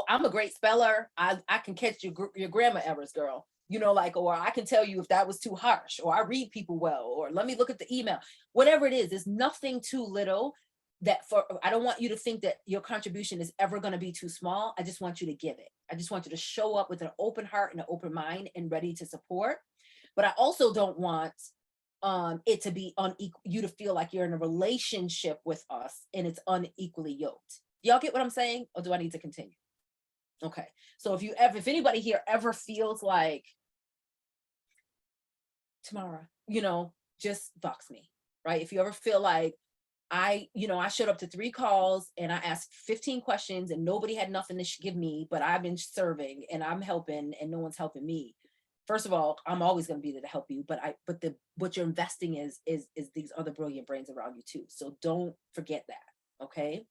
I'm a great speller. I can catch your grammar errors, girl. Or I can tell you if that was too harsh, or I read people well, or let me look at the email. Whatever it is, there's nothing too little I don't want you to think that your contribution is ever going to be too small. I just want you to give it. I just want you to show up with an open heart and an open mind and ready to support. But I also don't want it to be unequal, you to feel like you're in a relationship with us and it's unequally yoked. Y'all get what I'm saying? Or do I need to continue? Okay. So if anybody here ever feels like, Tamara, just dox me, right? If you ever feel like, I showed up to 3 calls and I asked 15 questions and nobody had nothing to give me, but I've been serving and I'm helping and no one's helping me. First of all, I'm always going to be there to help you, but what you're investing is these other brilliant brains around you too. So don't forget that. Okay.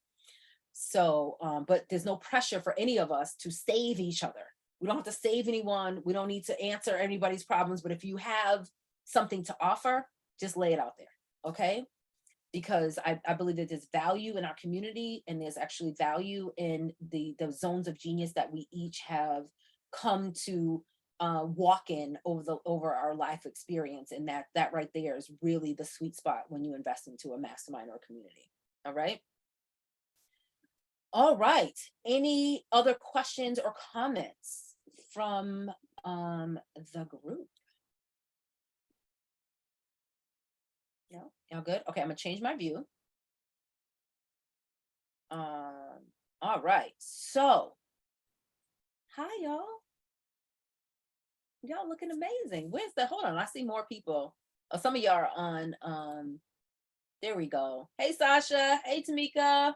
So, but there's no pressure for any of us to save each other. We don't have to save anyone. We don't need to answer anybody's problems, but if you have something to offer, just lay it out there. Okay. Because I believe that there's value in our community and there's actually value in the zones of genius that we each have come to walk in over our life experience. And that right there is really the sweet spot when you invest into a mastermind or community. All right. All right. Any other questions or comments from the group? No, y'all good? Okay, I'm gonna change my view. All right, so hi y'all. Y'all looking amazing. Hold on, I see more people. Oh, some of y'all are on there we go. Hey Sasha, hey Tamika.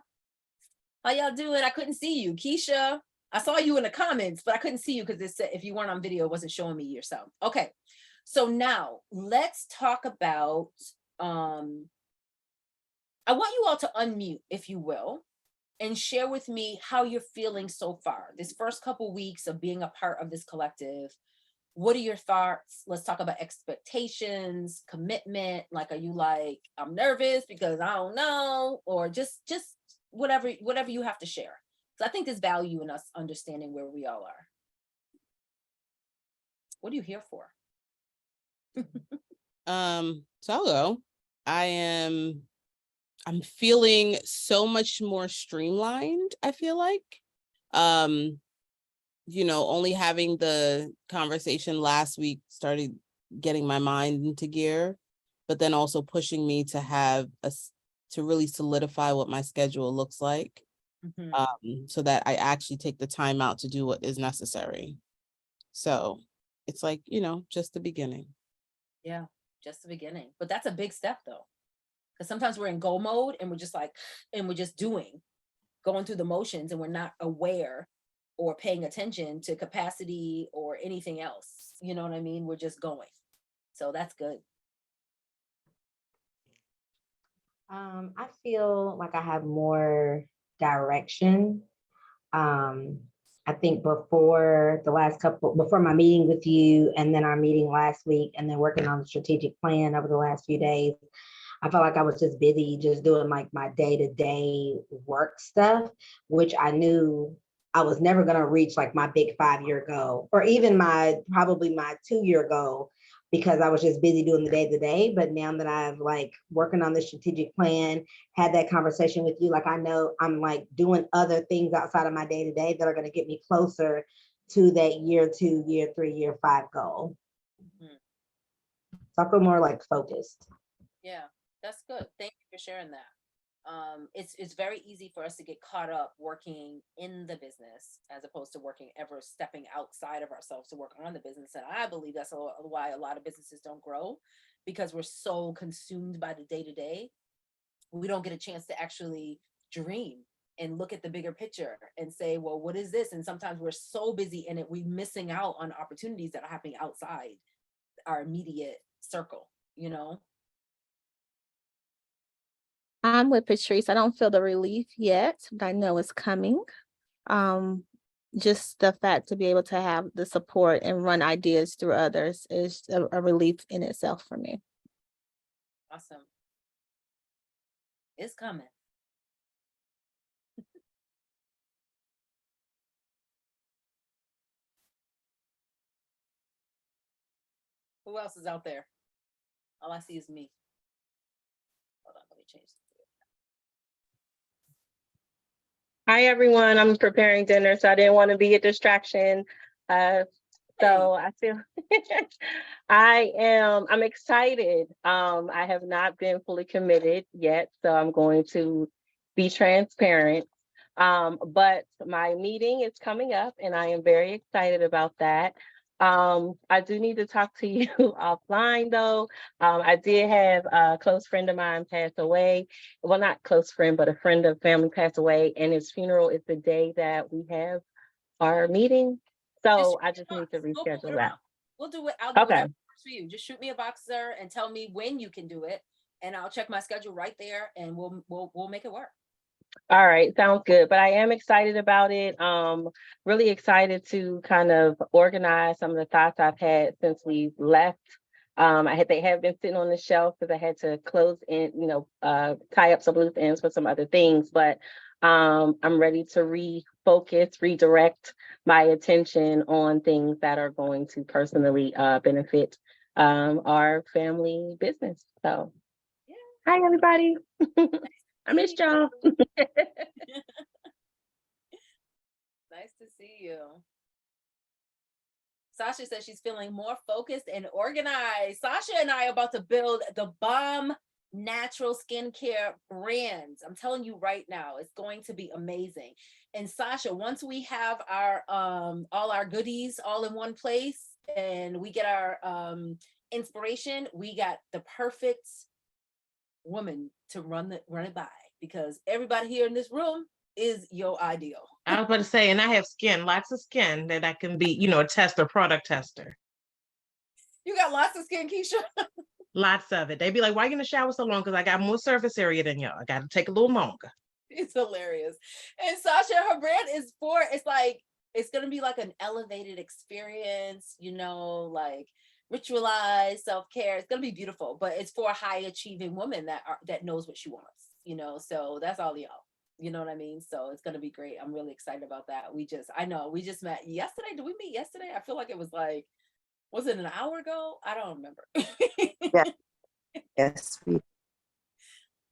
How y'all doing? I couldn't see you. Keisha, I saw you in the comments, but I couldn't see you because it said if you weren't on video, it wasn't showing me yourself. Okay, so now let's talk about I want you all to unmute, if you will, and share with me how you're feeling so far. This first couple weeks of being a part of this collective, what are your thoughts? Let's talk about expectations, commitment. Like, are you like, I'm nervous because I don't know, or just whatever you have to share. So I think there's value in us understanding where we all are. What are you here for? So I'll go. I'm feeling so much more streamlined, I feel like. Only having the conversation last week started getting my mind into gear, but then also pushing me to really solidify what my schedule looks like, so that I actually take the time out to do what is necessary. So it's like, just the beginning. Yeah, just the beginning. But that's a big step though. Because sometimes we're in go mode and we're just like, and we're just going through the motions, and we're not aware or paying attention to capacity or anything else. You know what I mean? We're just going. So that's good. I feel like I have more direction. I think before my meeting with you and then our meeting last week and then working on the strategic plan over the last few days, I felt like I was just busy just doing like my day-to-day work stuff, which I knew I was never going to reach like my big 5-year goal or even probably my 2-year goal, because I was just busy doing the day-to-day. But now that I've like working on the strategic plan, had that conversation with you, like I know I'm like doing other things outside of my day-to-day that are going to get me closer to that year 2, year 3, year 5 goal. Mhm. So I feel more like focused. Yeah, that's good. Thank you for sharing that. It's very easy for us to get caught up working in the business as opposed to stepping outside of ourselves to work on the business. And I believe that's why a lot of businesses don't grow, because we're so consumed by the day-to-day. We don't get a chance to actually dream and look at the bigger picture and say, well, what is this? And sometimes we're so busy in it, we're missing out on opportunities that are happening outside our immediate circle, I'm with Patrice. I don't feel the relief yet, but I know it's coming. Just the fact to be able to have the support and run ideas through others is a relief in itself for me. Awesome. It's coming. Who else is out there? All I see is me. Hold on, let me change. Hi, everyone. I'm preparing dinner, so I didn't want to be a distraction. So I feel I'm excited. I have not been fully committed yet, so I'm going to be transparent. But my meeting is coming up and I am very excited about that. I do need to talk to you offline though. I did have a close friend of mine pass away. Well, not close friend, but a friend of family passed away, and his funeral is the day that we have our meeting. So I just need to reschedule that. We'll do it. I'll do Okay. whatever works for you. Just shoot me a boxer and tell me when you can do it, and I'll check my schedule right there, and we'll make it work. All right, sounds good. But I am excited about it. Really excited to kind of organize some of the thoughts I've had since we left. They have been sitting on the shelf because I had to close in, tie up some loose ends for some other things. But I'm ready to refocus, redirect my attention on things that are going to personally benefit our family business. So, Yeah. Hi, everybody. I missed y'all. Nice to see you. Sasha says she's feeling more focused and organized. Sasha and I are about to build the bomb natural skincare brands. I'm telling you right now, it's going to be amazing. And Sasha, once we have our all our goodies all in one place and we get our inspiration, we got the perfect woman to run it by, because everybody here in this room is your ideal. I was about to say, and I have lots of skin that I can be, a product tester. You got lots of skin, Keisha. Lots of it. They be like, why you in the shower so long? Because I got more surface area than y'all. I got to take a little longer. It's hilarious. And Sasha, her brand is it's going to be like an elevated experience, like ritualized self-care. It's going to be beautiful, but it's for a high achieving woman that knows what she wants, so that's all y'all. You know what I mean? So it's going to be great. I'm really excited about that. We just met yesterday. Did we meet yesterday? I feel like it was was it an hour ago? I don't remember. Yeah. Yes.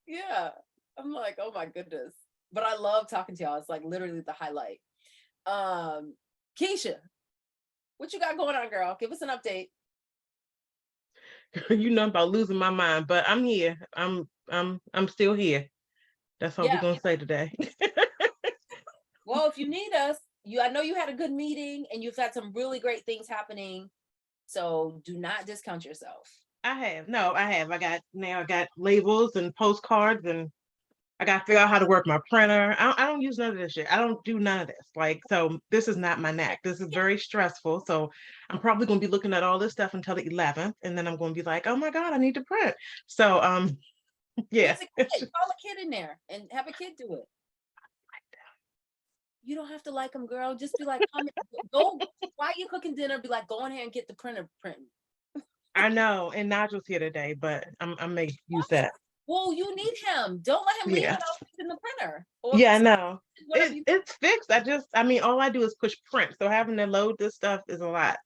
Yeah. I'm like, oh my goodness. But I love talking to y'all. It's like literally the highlight. Keisha, what you got going on, girl? Give us an update. I'm about losing my mind, but I'm here. I'm still here. That's all we're gonna say today. Well, if you need us, I know you had a good meeting and you've had some really great things happening. So do not discount yourself. I have. No, I have. I got labels and postcards, and I got to figure out how to work my printer. I don't use none of this shit. I don't do none of this. Like, so this is not my knack. This is very stressful. So I'm probably going to be looking at all this stuff until the 11th. And then I'm going to be like, oh my God, I need to print. So, yeah. Use a kid. Call a kid in there and have a kid do it. You don't have to like them, girl. Just be like, go. While you're cooking dinner, be like, go in here and get the printer printing. I know. And Nigel's here today, but I may use that. Well, you need him. Don't let him leave Yeah. without using the printer. Or Yeah, I know. whatever you- It's fixed. All I do is push print. So having to load this stuff is a lot.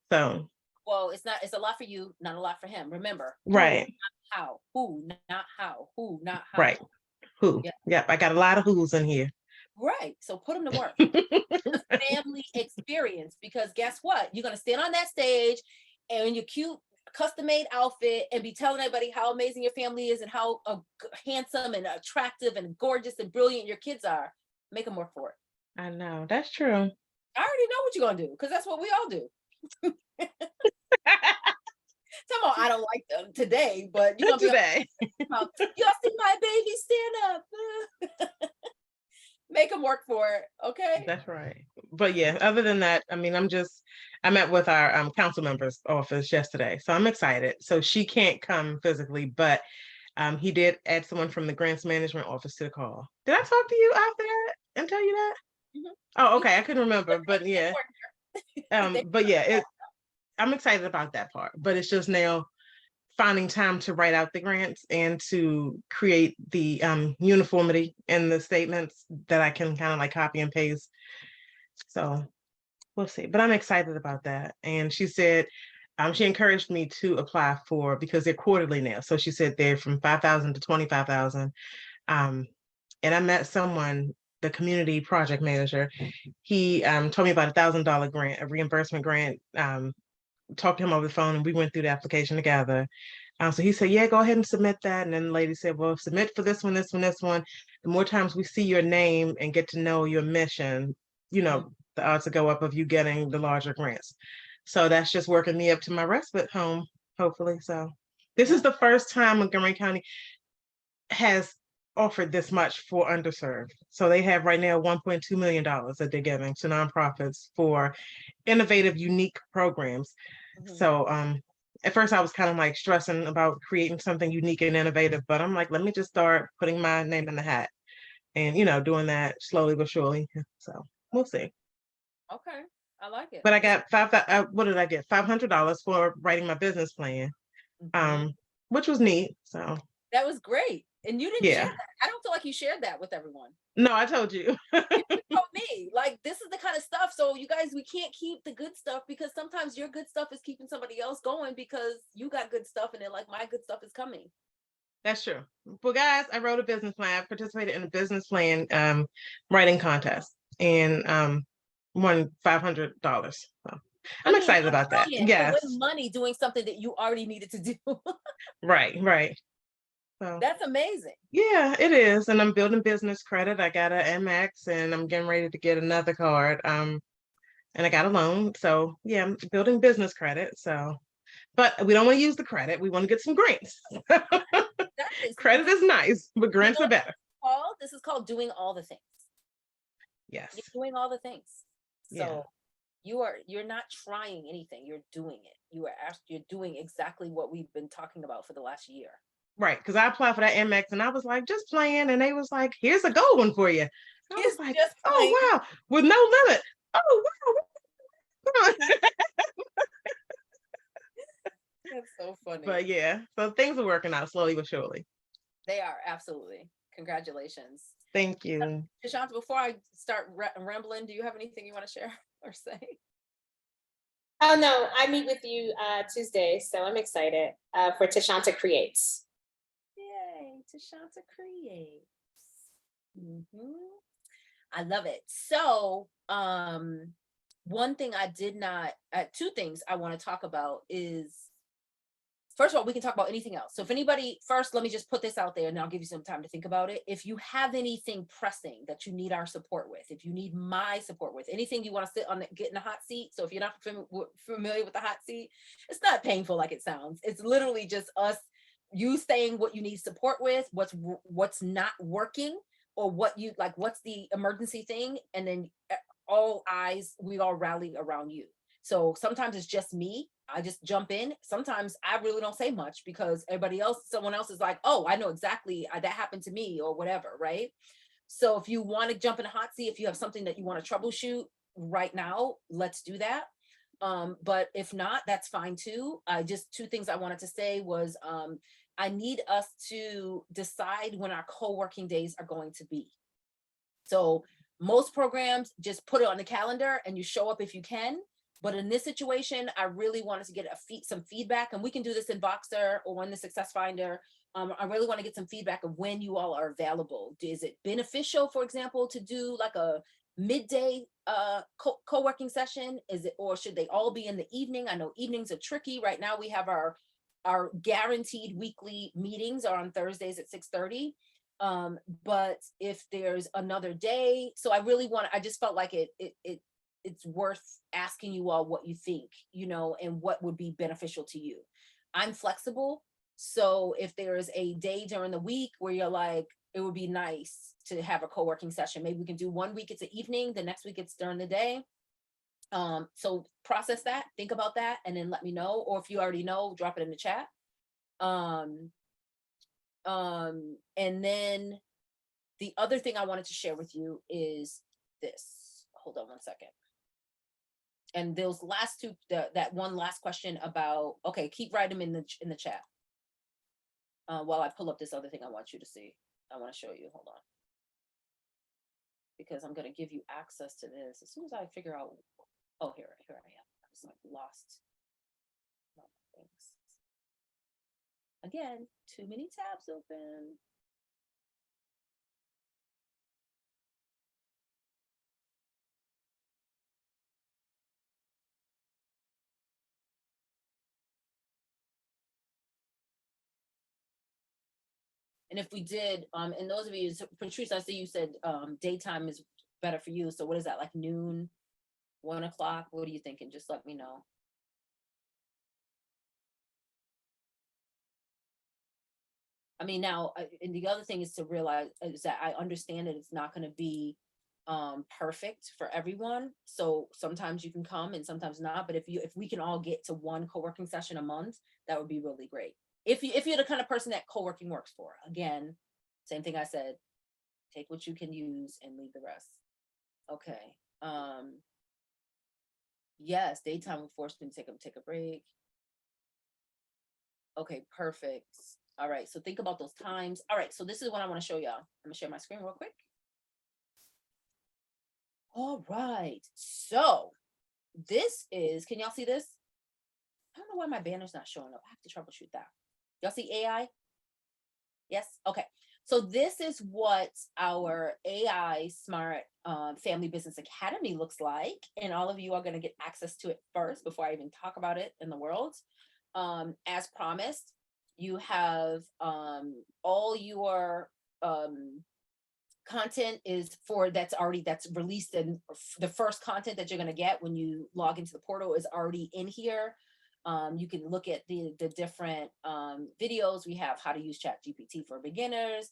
So, Well, it's a lot for you, not a lot for him. Remember. right. How? Who, not how. Who, not how. Right. Who? Yeah. Yep. I got a lot of who's in here. Right. So put them to work. Family experience, because guess what? You're gonna stand on that stage and in your cute custom-made outfit and be telling everybody how amazing your family is and how handsome and attractive and gorgeous and brilliant your kids are. Make them work for it. I know. That's true. I already know what you're gonna do, because that's what we all do. Somehow I don't like them today, but you're gonna be Today. y'all see my baby stand up. Make them work for it, okay? That's right. But yeah, other than that, I mean, I met with our council members office yesterday, so I'm excited. So she can't come physically, but he did add someone from the grants management office to the call. Did I talk to you out there and tell you that? Mhm. Oh, okay. I couldn't remember, but yeah. But yeah, I'm excited about that part, but it's just now finding time to write out the grants and to create the uniformity in the statements that I can kind of like copy and paste. So we'll see, but I'm excited about that. And she said, she encouraged me to apply for, because they're quarterly now. So she said they're from 5,000 to 25,000. And I met someone, the community project manager. He told me about $1,000 grant, a reimbursement grant. Talked to him over the phone and we went through the application together. So he said, yeah, go ahead and submit that. And then the lady said, well, submit for this one, this one, this one. The more times we see your name and get to know your mission, the odds will go up of you getting the larger grants. So that's just working me up to my respite home, hopefully. So this is the first time Montgomery County has offered this much for underserved. So they have right now $1.2 million that they're giving to nonprofits for innovative, unique programs. So at first I was kind of like stressing about creating something unique and innovative, but I'm like, let me just start putting my name in the hat and, doing that slowly but surely. So we'll see. Okay, I like it. But I got what did I get? $500 for writing my business plan, which was neat. So that was great. And you didn't share that. I don't feel like you shared that with everyone. No, I told you. You told me, like, this is the kind of stuff. So you guys, we can't keep the good stuff, because sometimes your good stuff is keeping somebody else going because you got good stuff and they're like, my good stuff is coming. That's true. Well, guys, I wrote a business plan. I participated in a business plan writing contest and won $500. So I'm excited about that. Yes. Win money doing something that you already needed to do. Right. So that's amazing. Yeah, it is. And I'm building business credit. I got an MX and I'm getting ready to get another card. And I got a loan. So yeah, I'm building business credit. So, but we don't want to use the credit. We want to get some grants. Credit is nice, but grants are better. This is called doing all the things. Yes. You're doing all the things. So you're not trying anything. You're doing it. You're doing exactly what we've been talking about for the last year. Right, because I applied for that MX and I was like, just playing, and they was like, here's a gold one for you. And I was like, oh wow, with no limit. Oh wow. That's so funny. But yeah, so things are working out slowly but surely. They are, absolutely. Congratulations. Thank you. Tashanta, before I start rambling, do you have anything you want to share or say? Oh no, I meet with you Tuesday, so I'm excited for Tashanta Creates. Yay, Tashanta Creates. I love it. So one thing I did not, two things I want to talk about is first of all, we can talk about anything else. So if anybody, first, let me just put this out there and I'll give you some time to think about it. If you have anything pressing that you need our support with, if you need my support with, anything you want to sit on, get in the hot seat. So if you're not familiar with the hot seat, it's not painful like it sounds. It's literally just us, you saying what you need support with, what's not working, or what you like, what's the emergency thing. And then all eyes, we all rally around you. So sometimes it's just me. I just jump in. Sometimes I really don't say much because everybody else, someone else is like, oh, I know exactly that happened to me or whatever, right? So if you want to jump in a hot seat, if you have something that you want to troubleshoot right now, let's do that. But if not, that's fine too. Just two things I wanted to say was I need us to decide when our co-working days are going to be. So most programs just put it on the calendar and you show up if you can. But in this situation, I really wanted to get some feedback, and we can do this in Voxer or in the Success Finder. I really want to get some feedback of when you all are available. Is it beneficial, for example, to do like a midday co-working session? Is it, or should they all be in the evening? I know evenings are tricky. Right now we have our guaranteed weekly meetings are on Thursdays at 6:30. But if there's another day, so I just felt like it's worth asking you all what you think, and what would be beneficial to you. I'm flexible. So if there's a day during the week where you're like, it would be nice to have a co-working session, maybe we can do 1 week it's an evening, the next week it's during the day. So process that, think about that, and then let me know. Or if you already know, drop it in the chat. And then the other thing I wanted to share with you is this. Hold on one second. And those last two, that one last question about, okay, keep writing them in the chat. While I pull up this other thing I want you to see. I want to show you, hold on. Because I'm going to give you access to this as soon as I figure out, oh, here I am. I just like lost things. Again, too many tabs open. And if we did, and those of you, Patrice, I see you said daytime is better for you. So what is that, like noon, 1 o'clock? What are you thinking? Just let me know. I mean, now, and the other thing is to realize is that I understand that it's not going to be perfect for everyone. So sometimes you can come and sometimes not. But if we can all get to one co-working session a month, that would be really great. If you're the kind of person that co-working works for, again, same thing I said, take what you can use and leave the rest. Okay. Yes, daytime will force them to take a break. Okay, perfect. All right, so think about those times. All right, so this is what I want to show y'all. I'm gonna share my screen real quick. All right, so this is, can y'all see this? I don't know why my banner's not showing up. I have to troubleshoot that. Y'all see AI? Yes, okay. So this is what our AI Smart Family Business Academy looks like. And all of you are gonna get access to it first before I even talk about it in the world. As promised, you have all your content is that's released, and the first content that you're going to get when you log into the portal is already in here. You can look at the different videos. We have how to use ChatGPT for beginners,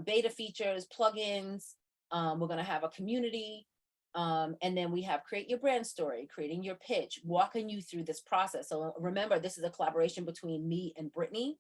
beta features, plugins. We're going to have a community. And then we have create your brand story, creating your pitch, walking you through this process. So remember, this is a collaboration between me and Brittany.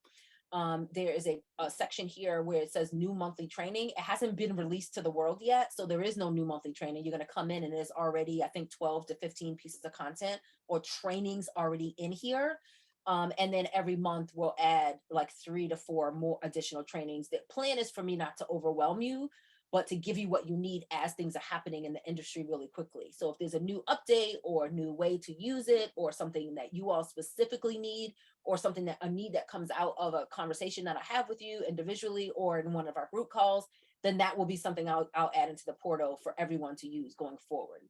There is a section here where it says new monthly training. It hasn't been released to the world yet, so there is no new monthly training. You're going to come in and there's already, I think, 12 to 15 pieces of content or trainings already in here. And then every month we'll add like 3 to 4 more additional trainings. The plan is for me not to overwhelm you, but to give you what you need as things are happening in the industry really quickly. So if there's a new update or a new way to use it, or something that you all specifically need, or something that a need that comes out of a conversation that I have with you individually or in one of our group calls, then that will be something I'll add into the portal for everyone to use going forward.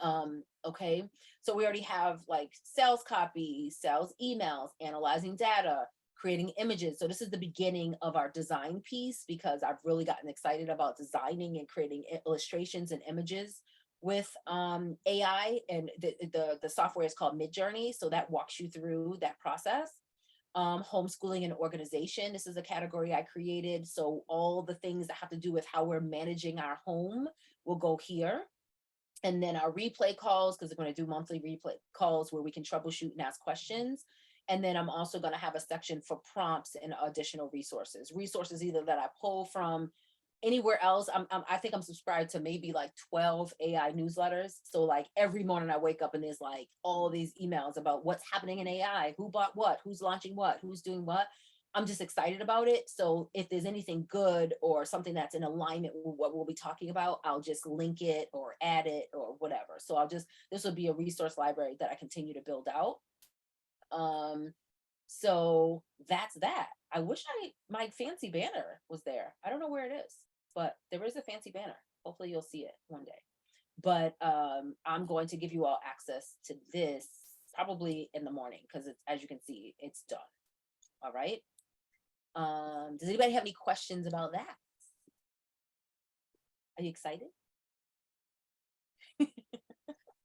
Okay, so we already have like sales copy, sales emails, analyzing data, creating images. So this is the beginning of our design piece, because I've really gotten excited about designing and creating illustrations and images with AI, and the software is called Midjourney. So that walks you through that process. Homeschooling and organization. This is a category I created. So all the things that have to do with how we're managing our home will go here. And then our replay calls, because we're going to do monthly replay calls where we can troubleshoot and ask questions. And then I'm also going to have a section for prompts and additional resources either that I pull from anywhere else. I think I'm subscribed to maybe like 12 AI newsletters. So like every morning I wake up and there's like all these emails about what's happening in AI, who bought what, who's launching what, who's doing what. I'm just excited about it. So if there's anything good or something that's in alignment with what we'll be talking about, I'll just link it or add it or whatever. So this will be a resource library that I continue to build out. So that's that. I wish my fancy banner was there. I don't know where it is, but there is a fancy banner. Hopefully you'll see it one day. But I'm going to give you all access to this probably in the morning, because it's, as you can see, it's done. All right. Does anybody have any questions about that? Are you excited?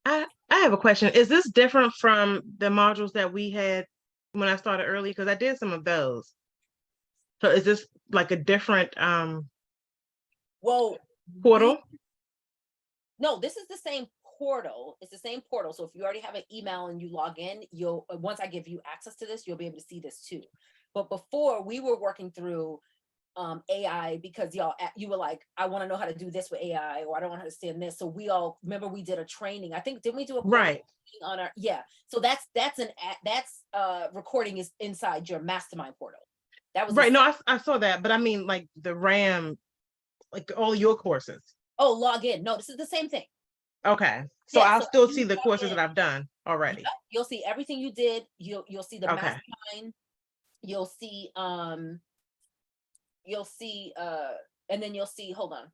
I have a question. Is this different from the modules that we had when I started early? Because I did some of those. So is this like a different Well, portal? No, this is the same portal. It's the same portal. So if you already have an email and you log in, you'll, once I give you access to this, you'll be able to see this too. But before, we were working through AI, because you were like, I want to know how to do this with AI, or I don't understand this. So we all remember we did a training. I think, didn't we do a Right on our, yeah. So that's recording is inside your Mastermind portal. That was right. No, I saw that, but I mean like the RAM, like all your courses. Oh, log in. No, this is the same thing. Okay. So Yeah, I'll so still see the courses that I've done already. Yep, you'll see everything you did. You'll see the Okay. Mastermind. You'll see and then you'll see, hold on.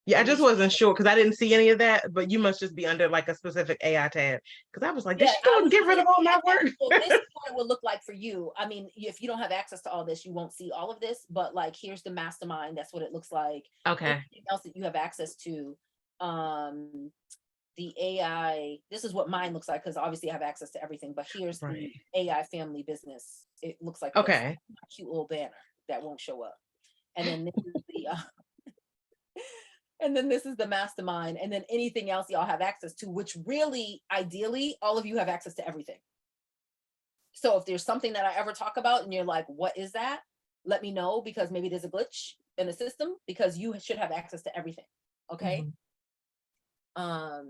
Yeah, I just wasn't sure because I didn't see any of that, but you must just be under like a specific AI tab, because I was like, did she go and get rid of all my work? So this is what it would look like for you. I mean, if you don't have access to all this, you won't see all of this, but like, here's the Mastermind. That's what it looks like. Okay. Anything else that you have access to, the AI, this is what mine looks like, because obviously I have access to everything, but here's the AI family business. It looks like okay. This cute little banner that won't show up. And then this is the and then this is the Mastermind, and then anything else y'all have access to, which really, ideally, all of you have access to everything. So if there's something that I ever talk about and you're like, what is that? Let me know, because maybe there's a glitch in the system, because you should have access to everything. Okay. Mm-hmm.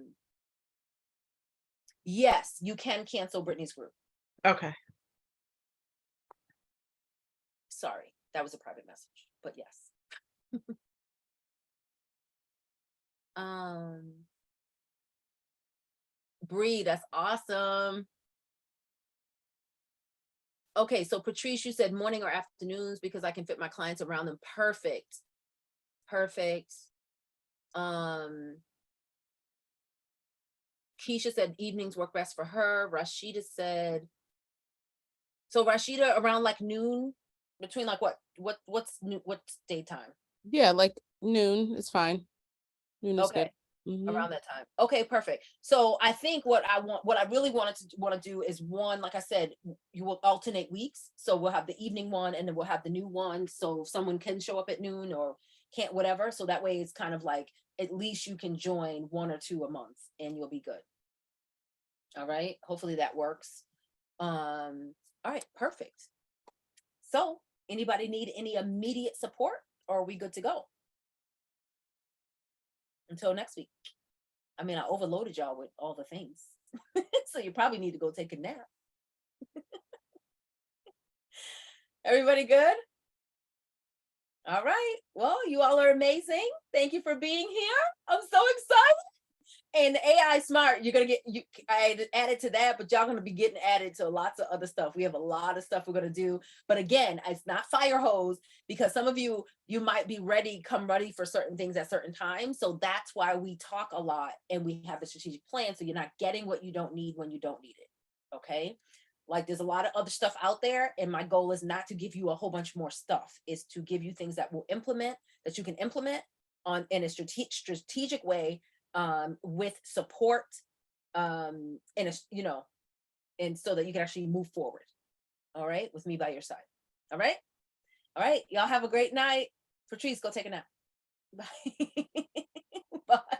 Yes, you can cancel Brittany's group. Okay. Sorry, that was a private message, but yes. Bree, that's awesome. Okay, so Patrice, you said morning or afternoons because I can fit my clients around them. Perfect. Perfect. Keisha said evenings work best for her. Rashida said, so Rashida, around like noon, between like what's daytime? Yeah, like noon is fine. Noon is good. Around that time. Okay, perfect. So I think what I really want to do is, one, like I said, you will alternate weeks. So we'll have the evening one and then we'll have the new one. So someone can show up at noon or can't, whatever. So that way it's kind of like, at least you can join 1 or 2 a month and you'll be good. All right. Hopefully that works. All right, perfect. So anybody need any immediate support, or are we good to go? Until next week. I mean, I overloaded y'all with all the things. So you probably need to go take a nap. Everybody good? All right. Well, you all are amazing. Thank you for being here. I'm so excited. And the AI smart, you're gonna get I added to that, but y'all gonna be getting added to lots of other stuff. We have a lot of stuff we're gonna do, but again, it's not fire hose, because some of you might be come ready for certain things at certain times. So that's why we talk a lot and we have the strategic plan, so you're not getting what you don't need when you don't need it. Okay. Like there's a lot of other stuff out there, and my goal is not to give you a whole bunch more stuff. Is to give you things that you can implement in a strategic way, with support, and and so that you can actually move forward. All right, with me by your side. All right, y'all have a great night. Patrice, go take a nap. Bye. Bye.